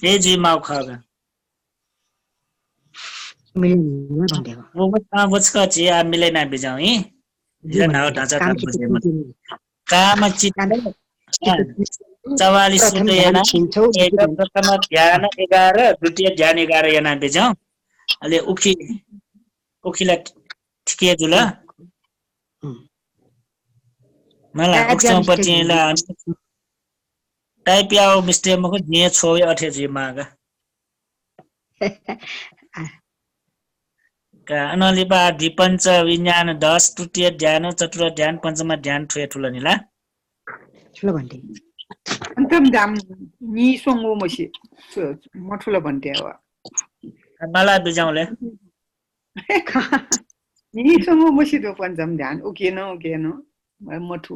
ए जीमा खगा मिले भन्थे वो मत वचका छि आ मिले ना बिजाउ हि जिरा नाउ ढाँचा त बुझे म काम चित्त 44 सुते याना एक प्रथम ध्यान 11 द्वितीय ध्यान 11 याना बिजाउ अले उखिला ठिके जुल मला उक्सम पटिला टाइप याओ मिस्टेक मको ने छोए अठे जी मागा का अनलिपा दिपञ्च विज्ञान 10 तृतीय ध्यान चतुर्थ ध्यान पञ्चम ध्यान ठुलो निला ठुलो भन्थे अन्थम जाम नि सोंगो मसी म ठुलो भन्थे हो मला बिजाउले नि सोंगो मसी दो पञ्चम ध्यान उकेन म ठु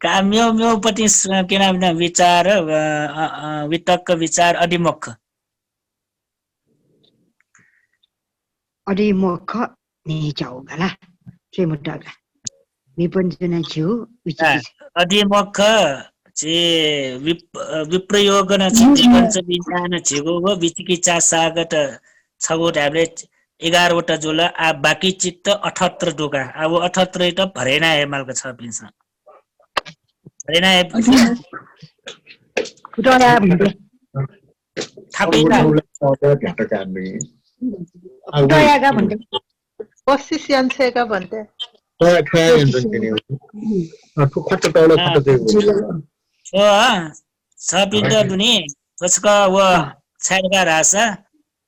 का म्यो पति केना विचार वितक्क विचार अधिमुख अधिमुख नि जाऊ गला चाहिँ मुटागा विपञ्चना छु विचार अधिमुख जे विप्रयोगन चिपञ्च विज्ञान छिगो व विचिकित्सा सागत छगो ट्याब्लेट 11 वटा जोला आ बाकी चित्त 78 डोका अब 78 त भरेना हेमालको छ पिन्छ भरेना हे कुटोया भन्थे थापिना कुटोयागा भन्थे पोसिसन छेका भन्थे छ पिण्ड पनि त्यसको व छाडका रासा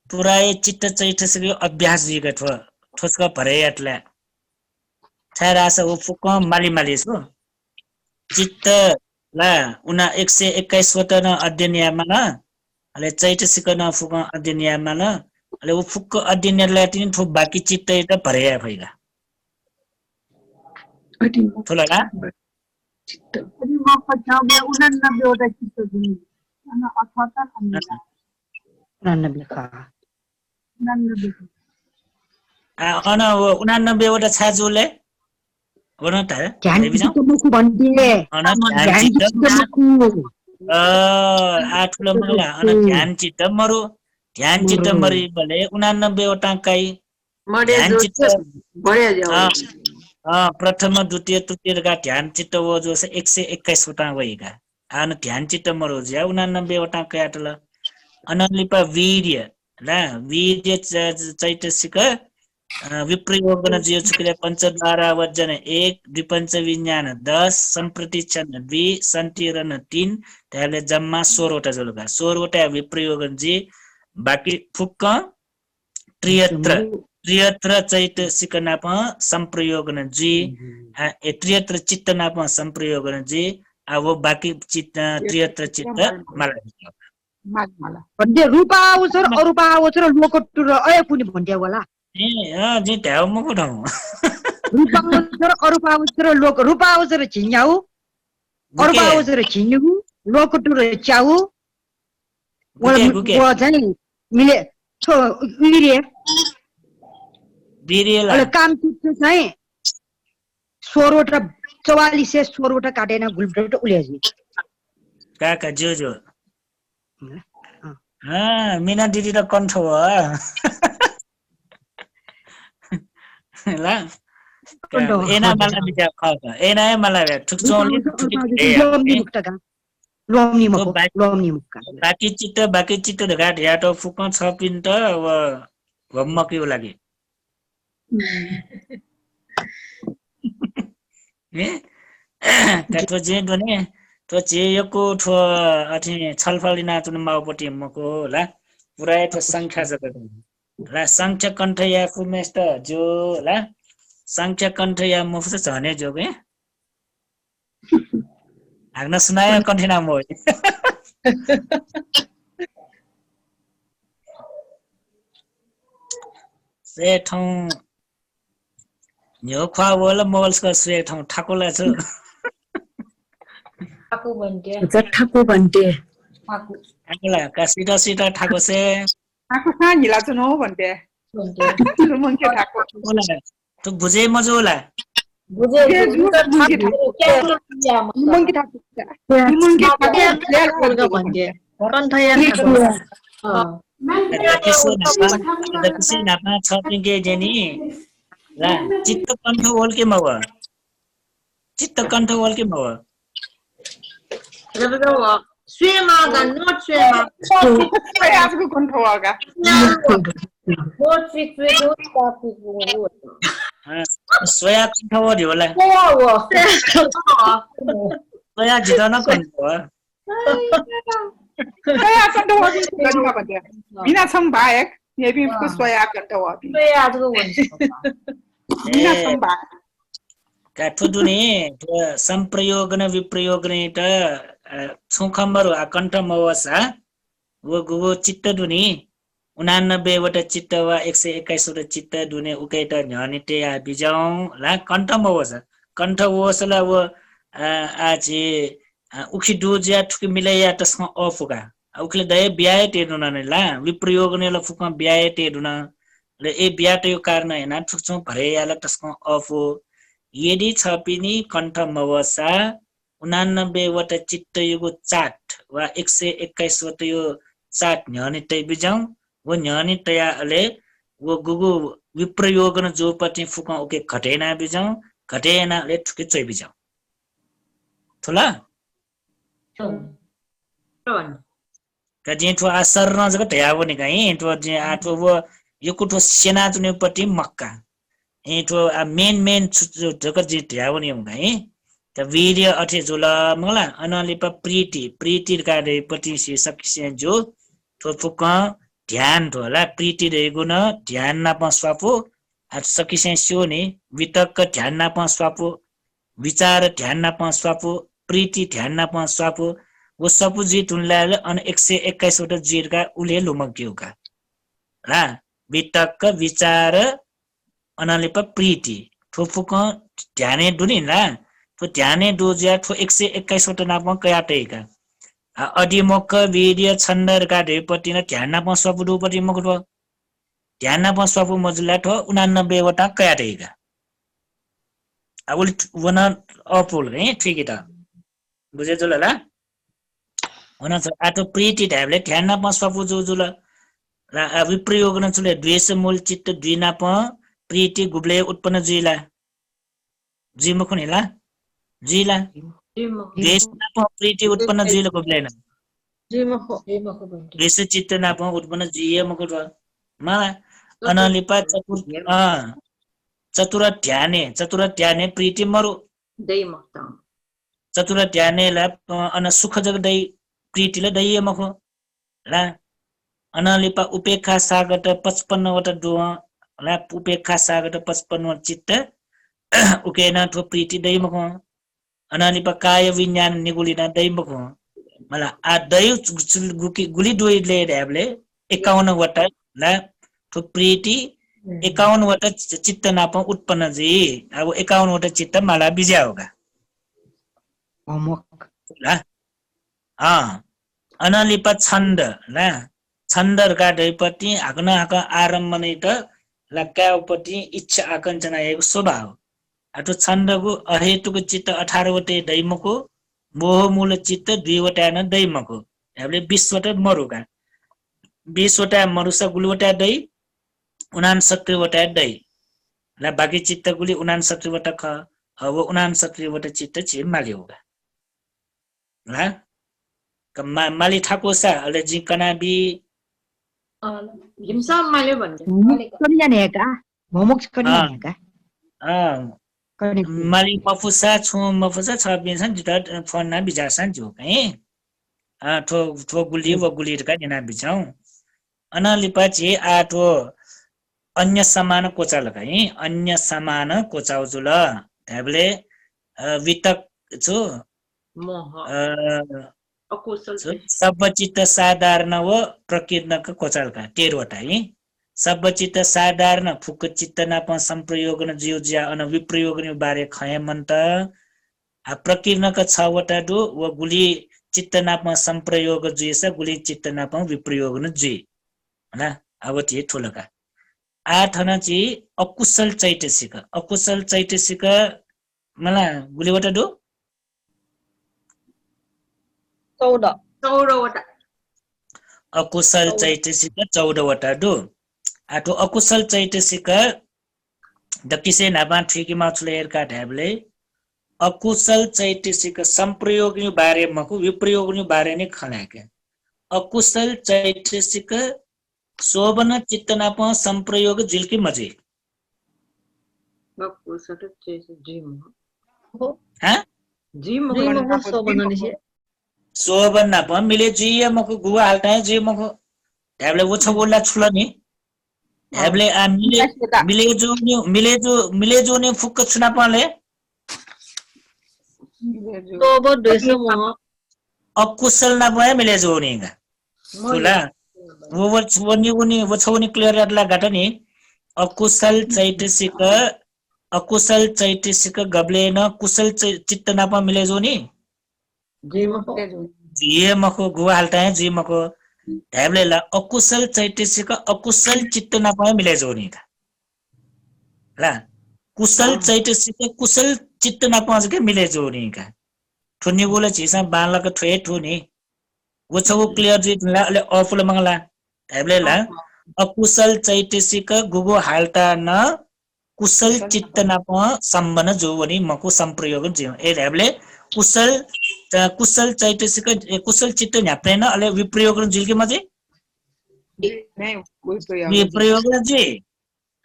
पुराय चित्त चैतसिक अभ्यास जिगा ठोसका भरेयातला छाड रासा व फुक माली सो चित्त ला उना 121 वटा न अध्ययन यामा न अले चैतसिक न फुक अध्ययन यामा न अले व फुक अध्ययन ला तिन ठो बाकी चित्त त भरेया भइगा ठुला ना चित्त अनि म पछाउ 89 वटा चित्त दिनु अनि 78 अनि 89 खा अन 89 वटा छाजुले गर्न त ध्यान बिजाउ चित्त मुखु भन्थे अन ध्यान ध्यान चित्त चित्त मुखु आठुलो मंगला अन ध्यान चित्त मरु ध्यान चित्त मरी भले 89 वटा काई मरे ध्यान जोड चित्त चाहिँ बढिया जाऊ प्रथम द्वितीय तृतीय का ध्यान चित्त वो जो 121 वटा वहीका आन ध्यान चित्त मरो ज्या 89 वटा कयाटल अनलिपा वीर्य ला वीर्य चैतसिक विप्रयोगन जियो चुकिले पंचद्वारा वजन 1 द्विपंच विज्ञान 10 संप्रतिच्छन 2 संतिरण 3 त्यसले जम्मा 16 वटा जलुका 16 वटा विप्रयोगन जी बाकी फुक्क त्रियत्र चैतसिक नाप संप्रयोगन जी त्रियत्र चित्त नाप संप्रयोगन जी अब बाकी चित्त त्रियत्र चित्त माला भन्थे रूपा अवसर अरूपा अवसर लोकटु र अय कुनी भन्थे होला ए जी ट्याउ मको ठाउँ रूपा अवसर अरूपा अवसर लोक रूपा अवसर छिन्याउ अरूपा अवसर छिन्यु लोकटु र च्याउ वो चाहिँ मिले छो वीर्य वीर्यला अले काम चित्त चाहिँ 16 वटा 44 से 16 वटा काटेन गुल्बट उल्याजी काका जो मीना दिदी त कण्ठ हो ला एना मला बिचा खाका एना मला ठुक्चौली लोमनी मुक्तका लोमनी मुक्का बाकी चित्त घाट याटो फुक छ पिन त घम्मक्यो लागि तो जे भने तो जे यको ठो अथि छलफली नाचुन माउपटी मको होला पुरा ठो संख्या जगत ला संख्या कण्ठ या फुमेस्ट जो ला संख्या कण्ठ या मुफ्त छने जो के हाग्न सुनायो कण्ठ नाम हो से ठाउँ यो खवा बोला मोबाइलको से ठाउँ ठाकुला छु ठाकु भन्थे ठाकुला का सीधा ठाको से ठाको साँझिला चाहिँ नहो भन्थे रुमङ्के ठाको तु बुझे मजो होला रुमङ्के ठाको भन्थे किसी नापा छपिङके जेनी ला चित्त कण्ठ ओल के मव चित्त कण्ठ ओल के मव स्वेमा नोट स्वेमा आजको कण्ठ होगा नोट फिक्स सोया कण्ठ ओली होला सोया जितन कण्ठ हो सोया कण्ठ हो भन्थे बिना छम बाहेक यही उसको सोया कण्ठ हो बिना छम बाहेक का ठुदुने संप्रयोगन विप्रयोगने त छौखम्बर कण्ठ मवसा वो गुगो चित्त दुनी 89 वटा चित्त वा 121 वटा चित्त दुने उकैट झनिटे आ बिजाउ ला कण्ठ मवसा कण्ठ वसला वो आजे उखि दुज्या ठुक मिलाया तस्मा अफुका उखले दय ब्याय टेर्नु नने ला विप्रयोगने ल फुक ब्याय टेर्नु न ले ए ब्याट यो कारण हैन ठुक्छौ भरे याला तस्मा अफु यदि छपिनी कण्ठ मवसा 89 वटा चित्त युगो चाट वा 121 वटा यो चाट न्यनिटै बिजाउ वो न्यनिटयाले वो गुगु विप्रयोगन जो पति फुका ओके घटेना बिजाउ घटेनाले ठुके चोइ बिजाउ थोला कजे ठो असर न जग तयाव नि गई ठो जे आठो वो यो कुठो सेना जुने पति मक्का एठो मेन जग जे तयाव नि गई त वीर्य अठे जुला मला अनलिप प्रीति कार्य पति से सकिसे जो थो फुक ध्यान थोला प्रीति रहेको न ध्यान न पस्वापो सकिसे स्यो नि वितक्क ध्यान न पस्वापो विचार ध्यान न पस्वापो प्रीति ध्यान न पस्वापो वो सबु जी तुनलाले अन 121 वटा जीरका उले लुमक्योका ला वितक्क विचार अनलिप प्रीति ठोफुक ध्याने दुनि ला तो ध्याने दोज्या ठो 121 वटा नापमा कयाटेका अडिमुख वीर्य छन्दरका ढेपट्टि न ध्यान नाप स्वपुडुपट्टि मुखुट ध्यान नाप स्वपु मजुला ठो 89 वटा कयाटेगा उल्ट वन अपुल है ठीक है बुझे जुल हुन आटो प्रीति ढ्याबले ध्यान नाप स्वपु जुल विप्रयोग न चुले द्वेष मूल चित्त द्वि नाप प्रीति गुब्ले उत्पन्न जुइला जी मुख नेला जुइला द्वेष नाप प्रीति उत्पन्न जुइला गुब्लेन द्वेष चित्त नाप उत्पन्न जुइए मुख मा अनलिपा चतुर ध्याने प्रीति मरु चतुर ध्याने ला अन सुख जग दै प्रीति ला दैए मखो ला अनलिपा उपेक्षा सागत 55 वटा दो ला उपेक्षा सागत 55 चित्त उकेन थो प्रीति दै मखो अनलिपा काय विज्ञान निगुलिना दै मखो मला आ दै गुली दुइले ढ्याबले 51 वटा ला थो प्रीति 51 वटा चित्त नाप उत्पन्न जी अब 51 वटा चित्त माला बिज्या होगा होमवर्क ला अनलिपा छन्द ला छन्दरका ढैपट्टि आकन आक आरम्भ नै त लक्कापट्टि इच्छा आकांक्षनाएको स्वभाव अथवा छन्दको अहेतुको चित्त 18 वटे दैमको मोह मूल चित्त 2 वटा न दैमको हामीले 20 वटा मरुका 20 वटा मरुसा गुलवटा दै 69 वटा दै ला बाकी चित्त गुली 69 वटा ख अब 69 वटा चित्त छि माली होगा ला कम्मा माली ठाकोसा अले जी कनाबी कनि जाने का होमवर्क कनि जाने का माली मफुसा छ बिसन जुटा फोन ना बिजासन जो कहीं थो गुली व गुली का दिना बिचाऊ अनलिपा छि आठो अन्य समान कोचा लगाई अन्य समान कोचाउ जुल ढ्याबले वितक छु सबचित्त साधारण व प्रकीर्णक कोचालका 13 वटा है सबचित्त साधारण फुक चित्त नाप संप्रयोगन जिउ ज्या अन विप्रयोगन बारे खय मन्त प्रकीर्णक 6 वटा दु व गुली चित्त नाप संप्रयोग जुइस गुली चित्त नाप विप्रयोगन जुइ हैन अब ती ठोलका 8 हन छि अकुशल चैतसिक मला गुली वटा दु 14 वटा अकुशल चैतसिक 14 वटा दु आटो अकुशल चैतसिक दकिसे नाबा ठिकी माछले हेरका ढ्याबले अकुशल चैतसिक संप्रयोग नि बारे मको विप्रयोग नि बारे नि खनाके अकुशल चैतसिक शोभन चित्त नाप संप्रयोग जिल्की मजे शोभन नाप मिले जिए मको गुवा हाल्टा जे मको ढ्याबले वो छ बोला छुल नि ढ्याबले आ मिले जो नि फुक्क छुना पाले अकुशल ना पाए मिले जो नि गा छुला वो नि छौनी क्लियर ला गाटा नि अकुशल चैतसिक गबले न कुशल चित्त ना पा मिले जो नि जिए मको गुवा हाल्टा है जी मको ढ्याबले ला अकुशल चैतसिक अकुशल चित्त ना पाए मिले जो नि ला कुशल चैतसिक कुशल चित्त ना पाए के मिले जो नि का ठुनी बोले छिसा बाला का ठे ठुनी वो छ वो क्लियर जी ला ले ऑफुल मंगला ढ्याबले ला अकुशल चैतसिक गुगो हाल्टा न कुशल चित्त ना पाए सम्बन्ध जो वनी मको संप्रयोग जे ए ढ्याबले कुशल चैतसिक कुशल चित्त न्याप्रेन अले विप्रयोग जिल्के मजे विप्रयोग जी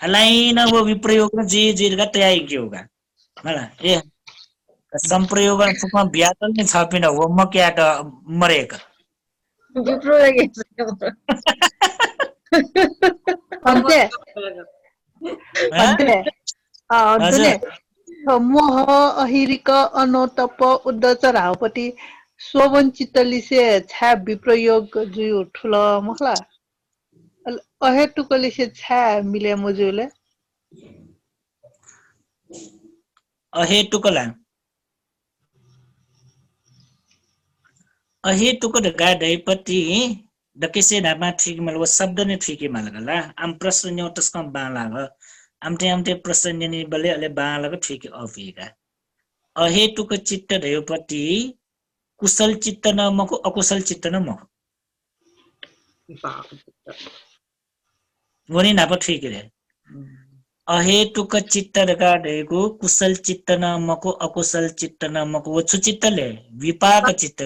अलाइन वो विप्रयोग जी जिल्का तयाई के होगा मला ए संप्रयोग फुकमा ब्यातल ने छापिन हो म क्याट मरेक अन्ते मोह अहिरिक अनोतप उद्दच रावपति शोभन चित्तलिसे छा विप्रयोग जुयु ठुल मखला अहेतुकलिसे छा मिले मजुले अहेतुको ढका ढैपति डकेसे ढापा ठीक मल वो शब्द ने ठीक है मलगला आम प्रश्न न्यो तस्कम बालाग आमते प्रश्न नि बले अले बालाग ठीक अफिगा अहेतुको चित्त ढैपति कुशल चित्त न मको अकुशल चित्त न मको वनी नाप ठीक रे अहेतुक चित्त ढका ढैको कुशल चित्त न मको अकुशल चित्त न मको वो चित्तले विपाक चित्त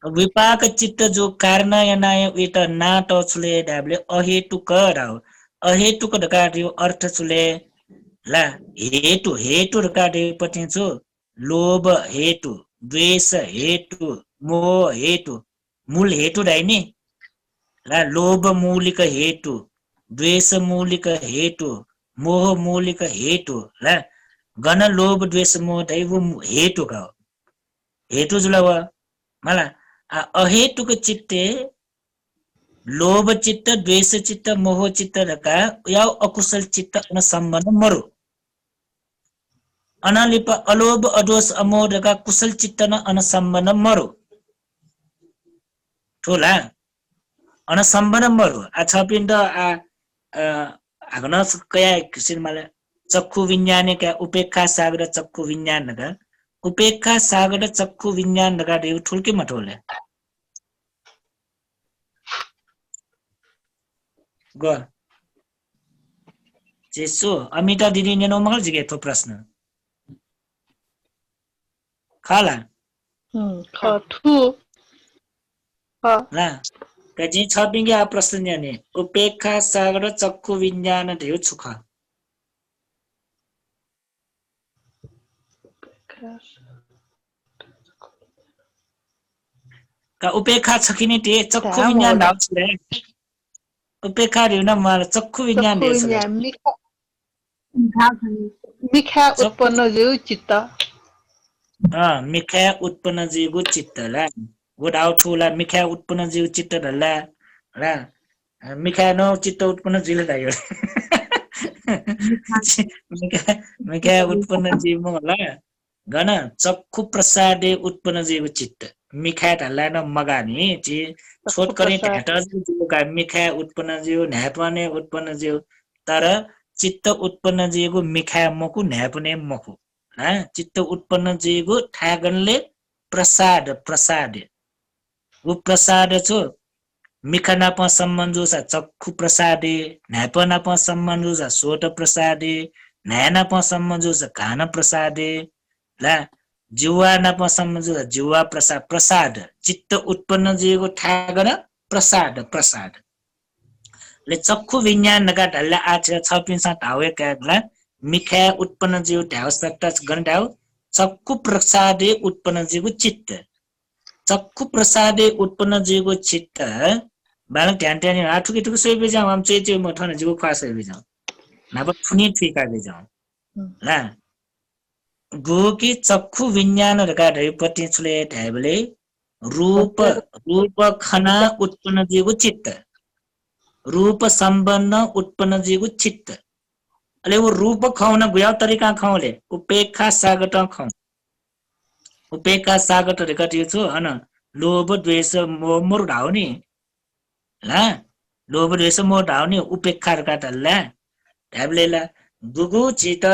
विपाक चित्त जो कारण यनाय वित नाट छुले ढाबले अहेतुक राव अहेतुक ढका ढियो अर्थ छुले ला हेतु ढका ढे पति छु लोभ हेतु द्वेष हेतु मोह हेतु मूल हेतु डाइनी ला लोभ मूलिक हेतु द्वेष मूलिक हेतु मोह मूलिक हेतु ला गण लोभ द्वेष मोह दैव हेतु का हेतु जुलव मला अहेतुक चित्ते लोभ चित्त द्वेष चित्त मोह चित्त रका या अकुशल चित्त न संबंध मरु अनालिप अलोभ अदोष अमोह रका कुशल चित्त न अन संबंध मरु ठोला अन संबंध मरु आ छपिन द आगन कया किसिन माले चक्षु विज्ञान का उपेक्षा सागर चक्षु विज्ञान का उपेक्षा सागर चक्षु विज्ञान का देउ ठुलके मठोले ग जेसो अमिता दिदी ने नोमल जिगे तो प्रश्न खाला खथु ला कजी छपिंगे आ प्रश्न ने उपेक्षा सागर चक्षु विज्ञान देउ छुखा का उपेक्षा छकिने ते चक्षु विज्ञान दाउ छले उपेक्षा रे न मार चक्षु विज्ञान दे छले मिखा उत्पन्न जो चित्त मिखा उत्पन्न जीवको चित्तला गुड आउट ठुला मिखा उत्पन्न जीव चित्त ढल्ला ला मिखा नो चित्त उत्पन्न जीव दायो मिखा उत्पन्न जीव होला गण चक्षु प्रसादे उत्पन्न जीव चित्त मिखा ढल्ला न मगानी ची छोट करी ढाटा जीव का मिखा उत्पन्न जीव न्यापने उत्पन्न जीव तर चित्त उत्पन्न जीवको मिखा मकु न्यापने मकु चित्त उत्पन्न जीवको ठागनले प्रसाद वो प्रसाद छो मिखना प सम्बन्ध छ चक्षु प्रसादे न्यापना प सम्बन्ध छ सोट प्रसादे न्याना प सम्बन्ध छ कान प्रसादे ला जिह्वाना प सम्बन्ध छ जिह्वा प्रसाद चित्त उत्पन्न जीवको ठागन प्रसाद ले चक्षु विज्ञान नका ढल्ला आछ छपिन्छ ढावे कागला मिखा उत्पन्न जीव ढाव सट्टा गन्डाउ चक्षु प्रसादे उत्पन्न जीवको चित्त चक्षु प्रसादे उत्पन्न जीवको चित्त बालक ध्यान ध्यान आठुकी ठुक सोइबे जाऊ हम चेचे म ठन जीवको खास सोइबे जाऊ नाब फुनी ठिका बे जाऊ ला गो की चक्षु विज्ञान रका ढैपति छले ढाबले रूप खना उत्पन्न जीवको चित्त रूप सम्बन्ध उत्पन्न जीवको चित्त अले वो रूप खाउन गुया तरिका खाउले उपेक्षा सागत खाउ उपेक्षा सागत रेकटियो छु हन लोभ द्वेष मोह मोर ढाउनी ला लोभ द्वेष मोह ढाउनी उपेक्षा रेकटला ढाबलेला गुगु चित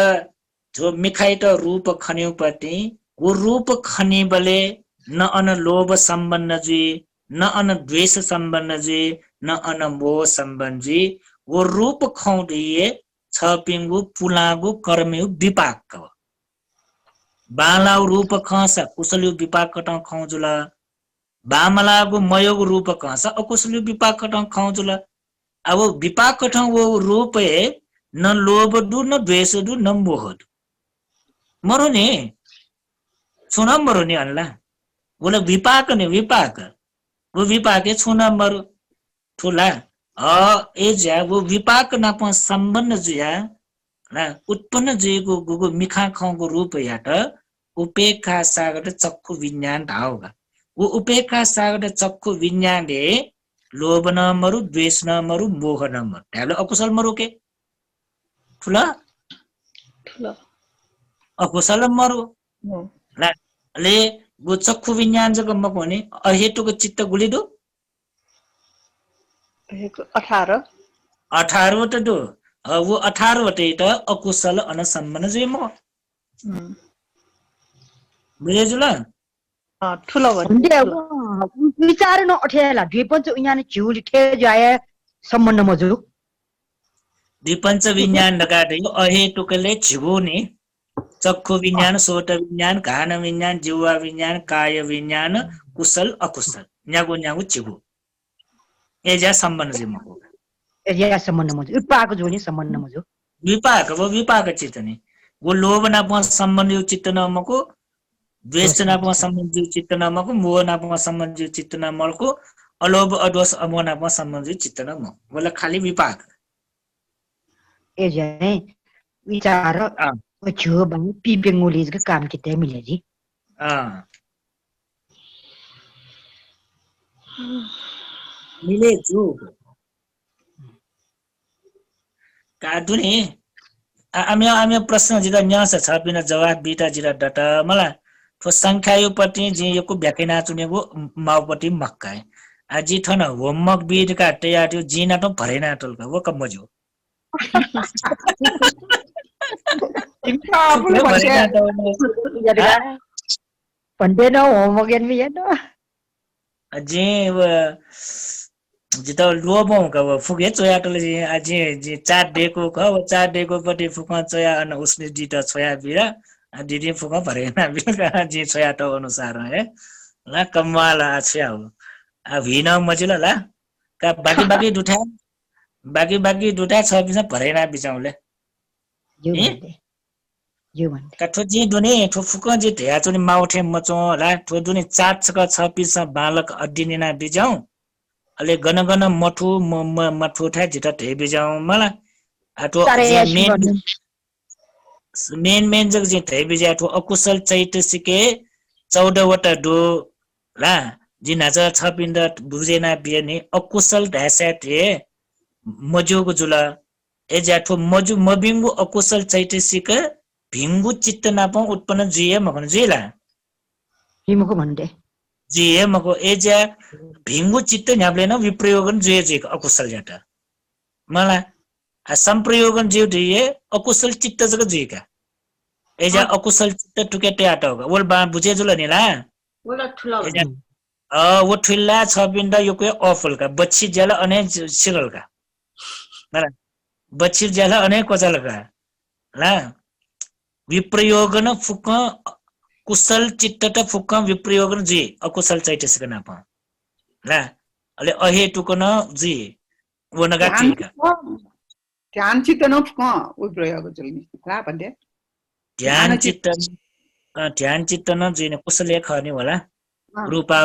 जो मिखाइ त रूप खन्यौ पति वो रूप खने बले न अन लोभ सम्बन्ध जी न अन द्वेष सम्बन्ध जी न अन मोह सम्बन्ध जी वो रूप खाउ दिए छपिंगु पुलागु कर्मयु विपाक बालाउ रूप खस कुशलयु विपाक कट खौजुला बामलागु मयोग रूप खस अकुशलयु विपाक कट खौजुला अब विपाक कट वो रूप न लोभ दु न द्वेष दु न मोह दु मरो ने छुना मरो ने अल्ला बोले विपाक ने विपाक वो विपाके छुना मरो ठुला एजा वो विपाक नाप सम्बन्ध जुया ना उत्पन्न जुएको गुगु मिखा खाउको रूप याट उपेक्षा सागर चक्षु विज्ञान धाउगा वो उपेक्षा सागर चक्षु विज्ञान दे लोभ न मरु द्वेष न मरु मोह न मरु ढाले अकुशल मरु के ठुला अकुशल मरु ना ले गो चक्षु विज्ञान जग मको नि अहेतुको चित्त गुलिदो 18 18 वटा दो वो 18 वटा त अकुशल अनसम्मन जे म बुझेजुला ठुलो भन्ने भन्दै विचार न अठेला दुई पञ्च उयाने झिउली ठे जाय सम्बन्ध मजु द्विपञ्च विज्ञान लगाडे अहेतुकले झिगो नि चक्षु विज्ञान सोट विज्ञान घान विज्ञान जिह्वा विज्ञान काय विज्ञान कुशल अकुशल न्यागो न्यागो झिगो एजा सम्बन्ध जे मको या सम्बन्ध मजु उपाको जोनी सम्बन्ध मजु विपाक चित्त नि वो लोभ नापमा सम्बन्ध चित्त नमको द्वेष नापमा सम्बन्ध चित्त नमको मोह नापमा सम्बन्ध चित्त नमको अलोभ अदोष अमोह नापमा सम्बन्ध चित्त नम बोला खाली विपाक एजा विचार छो बनि पिपेंगोलिज का काम किते मिले जी मिले जो कादुने आम्ही प्रश्न जिरा न्यास छ बिना जवाब बिटा जिरा डाटा मलाई ठो संख्यायोपट्टि जे यको व्याख्या चुनेको माउपट्टि मक्का आजी थन होमवर्क बीट का तयार थियो जिना त भरेना टलका वो कम मजो भन्दै न होमवर्क एन मिया न जे जिता लोबो का वो फुगे चोया टले जे आजे जे 4 डेको ख वो 4 डेको पट्टि फुका चोया अन उसले जिता छोया बिरा दिदी फुका भरेना बिरा जे छोया त अनुसार है ला कमाल आछ्या हो आ भिना मजिला ला का बाकी दुटा छ बिसा भरेना बिचाउले यो भन्दै कठो जी दुने ठो फुका जे ध्या चुनि माउठे मचो ला ठो दुने 4 छका 6 पिसा बालक अड्डिनेना बिजाउ अले गन मठु उठा जिता थे बिजाउ मला आठो मेन जग जे थे बिजा ठो अकुशल चैतसिके 14 वटा दो ला जिनाचा 6 पिण्ड बुझेना बियने अकुशल ढासा थे मजुको जुला एजाठो मजु मबिंगु अकुशल चैतसिक भिंगु चित्त नापौ उत्पन्न जिए मखन जिला हिमको भन्दै जिए मको एजा भिंगु चित्त न्याब्लेन विप्रयोगन जुए जे अकुशल जाटा मला संप्रयोगन जिउ दिए अकुशल चित्त जग जुएका एजा अकुशल चित्त टुकेटे आटा होगा वल बा बुझे जुल निला वला ठुला वो ठुल्ला 6 पिण्ड योको अफलका बच्ची ज्याला अने सिरलका मला बच्ची ज्याला अने कोजलका ला विप्रयोगन फुक कुशल चित्त त फुक विप्रयोगन जी अकुशल चैतसिक नापा ला अले अहेतुकन जी वनगा चिका ध्यान चित्त न फुक उ प्रयोग चल्ने ला भन्दै ध्यान चित्त न जी ने कुशल एक खर्ने होला रूपा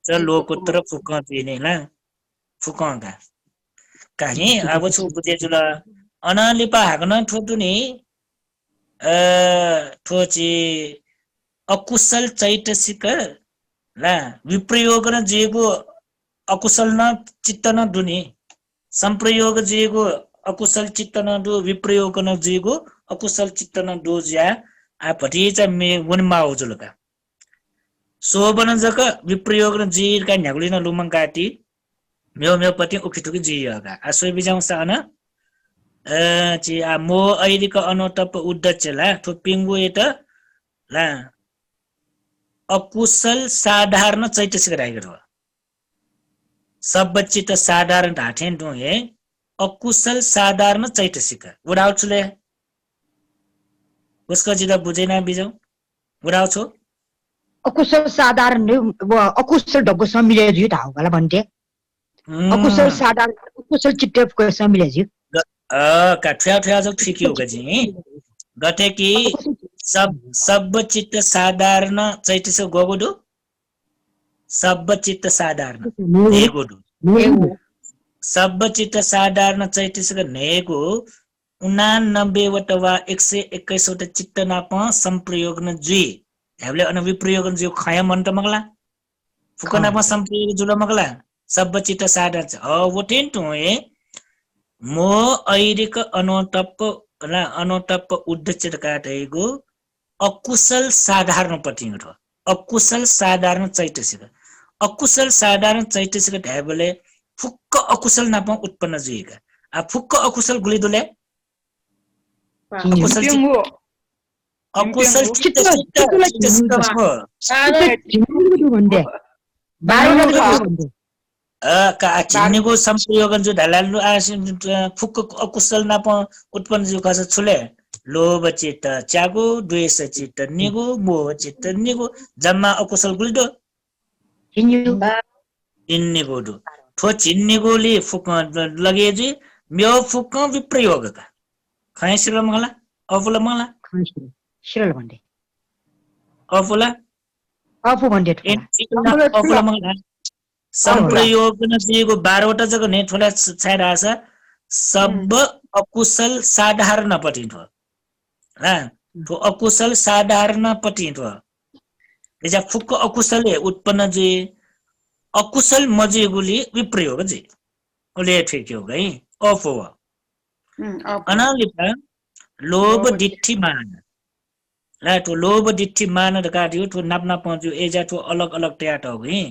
च लोकोत्तर फुक दिने ला फुकंगा काहे अब छु बुझे जुल अनालिपा हागन ठोदुनी ठोची अकुशल चैतसिक ला विप्रयोग न जेगो अकुशल न चित्त न दुनी संप्रयोग जेगो अकुशल चित्त न दु विप्रयोग न जेगो अकुशल चित्त न दु ज्या आ भटिचा मे वनमा उजुलका सोबन जक विप्रयोग न जीर का न्यागुली न लुमंगाटी मेउ पति उखिटुकी जियगा आ सोइ बिजाउ सान ची आ मो ऐरिक अनोटप उड्डचला थुपिंगु एत ला अकुशल साधारण चैतसिक राइगर हो सब चित्त साधारण ढाठेन दु हे अकुशल साधारण चैतसिक उडाउ छुले उसको जिदा बुझेना बिजाउ उडाउ छु अकुशल साधारण अकुशल ढगो समिले जु ता होला भन्थे अकुशल साधारण अकुशल चित्तको समिले जु का ठ्या जो ठीक होगा जी गते की सब चित्त साधारण चैतसिक गोगुडु सब चित्त साधारण नेगुडु सब चित्त साधारण चैतसिक नेगु 89 वटा वा 121 वटा चित्त नाप संप्रयोग न जुई हामीले अन विप्रयोग न जुई खया मन त मगला फुकना प संप्रयोग जुल मगला सब चित्त साधारण वटेन टु ए मो ऐरिक अनोटप उड्डचित काटेगो अकुशल साधारण पटिङ ठो अकुशल साधारण चैतसिक अकुशल साधारण चैतसिक ढ्याबले फुक्क अकुशल नाप उत्पन्न जुइका आ फुक्क अकुशल गुलिदुले अकुशल Jingwo. अकुशल चित्त झिन्नेको भन्थे भन्थे का चिन्नेको संप्रयोगन जो ढलालु फुक्क अकुशल नाप उत्पन्न जो कस छुले लोभ चित्त च्यागो द्वेष चित्त निगो मोह चित्त निगो जम्मा अकुशल गुलिदो चिन्नेको दु ठो चिन्नेकोले फुक्क लगेजी म्यो फुक्क विप्रयोगका खैसिल मंगला अफुला मंगला शिरल भन्थे अफुला अफु भन्थे अफुला मंगला संप्रयोग न दिएको 12 वटा जग्गा ने ठोला छाइराछ सब अकुशल साधारण पटिन्छ ह तो अकुशल साधारण पटिन्छ एजा फुक्क अकुशलले उत्पन्न जे अकुशल मजेगुली विप्रयोग जे ओले ठीक हो गई अफो अनालिपा लोभ दिट्ठी मान ला तो लोभ दिट्ठी मान का दियो तो नाप्ना पहुंचो एजा तो अलग अलग ट्याट हो गई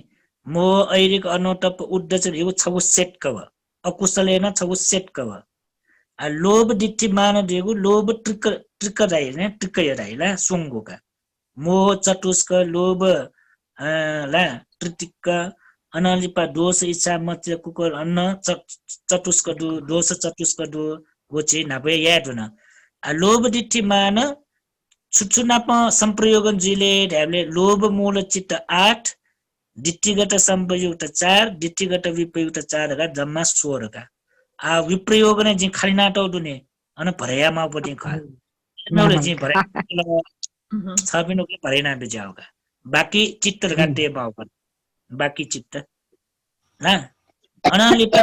मो ऐरिक अनोटप उद्देश्य यो छौ सेट कव अकुशलेन छौ सेट कव आ लोभ दिट्ठी मान दिगु लोभ ट्रिक राइने ट्रिक राइला सुंगुका मोह चतुष्क लोभ ला ट्रिक अनालिपा दोष इच्छा मत्य कुकर अन्न चतुष्क दु दोष चतुष्क दु गोचे नापे यादुन आ लोभ दिट्ठी मान छुछुनाप संप्रयोगन जिले ढ्याबले लोभ मूल चित्त 8 दिट्ठीगत संप्रयुक्त 4 दिट्ठीगत विप्रयुक्त 4 का जम्मा 16 का आ विप्रयोग ने जी खाली नाटौ दुने अन भरयामा पटि खा नौले जी भरे छबिनो के भरे नाटो जाओगा बाकी चित्त घाटे बाउका बाकी चित्त ना अनालिपा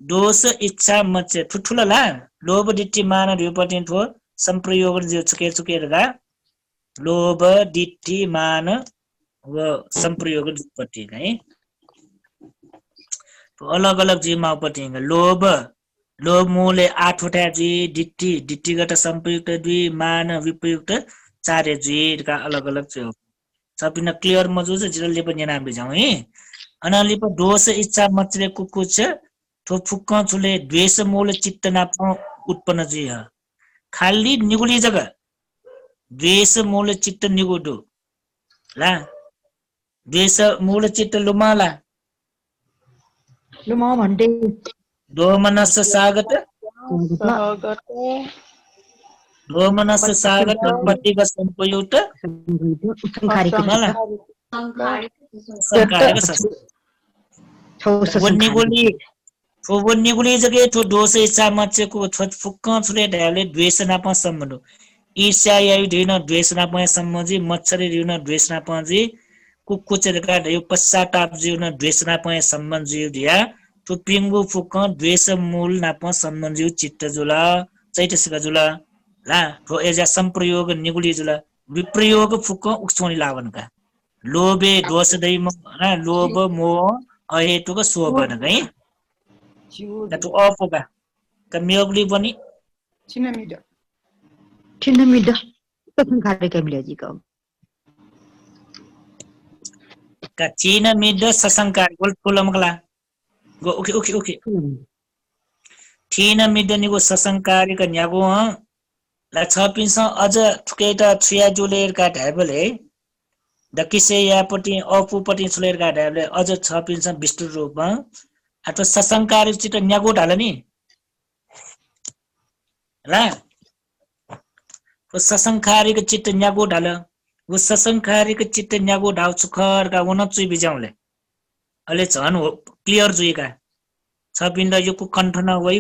दोष इच्छा मचे ठुठुला ला लोभ दिट्ठी मान रिपटिन थो संप्रयोग जो चुके रगा लोभ दिट्ठी मान व संप्रयोग पट्टि है तो अलग अलग जी मा पट्टि लोभ लोभ मूले 8 वटा जी दिट्ठीगत संप्रयुक्त 2 मान विप्रयुक्त 4 जी का अलग अलग छ सपिन क्लियर मजु छ जिरले पनि नाम बिजाउ है अनालिप दोष इच्छा मचले कुकुछ थो फुक्क छुले द्वेष मूल चित्त नाप उत्पन्न जी ह खाली निगुली जगह द्वेष मूल चित्त निगुडु ला द्वेष मूल चित्त लुमाला लुमा भन्थे दोमनस सागत दोमनस सागत पट्टिक संप्रयुक्त निगुली जगे थो दोष इच्छा मचेको फुक्क छुले ढाले द्वेष नाप सम्बन्ध ईर्ष्या यायु दिन द्वेष नाप सम्बन्धी मच्छर रिउन द्वेष नाप जी कुकुचेरका यो पश्चाताप जीवन द्वेष नाप सम्बन्ध जीव दिया तो पिंगु फुक्क द्वेष मूल नाप सम्बन्ध जीव चित्त जुला चैतसिक जुला ला तो एजा संप्रयोग निगुली जुला विप्रयोग फुक्क उक्सोनी लावनका लोभे दोष दैम लोभ मोह अहेतुक शोभन है तो अफोका कमियोगली बनी छिनमिड संखारे कमिलेजी का चीन मिड ससंकार गोल फुलमगला गो ओके चीन मिड निगो ससंकार का न्यागो ला छपिन्छ अझ थुकेटा छुया जुलेर का ढाबल है दकिसे यापटी अपुपटी छुलेर का ढाबले अझ छपिन्छ विस्तृत रूपमा अथवा ससंकार चित न्यागो ढाल नि ला वो ससंखारिक चित्त न्यागो ढाल वो ससंखारिक चित्त न्यागो ढाउ सुखर का वन चुई बिजाउले अले झन क्लियर जुइका छ बिन्दा यो कण्ठ न वइ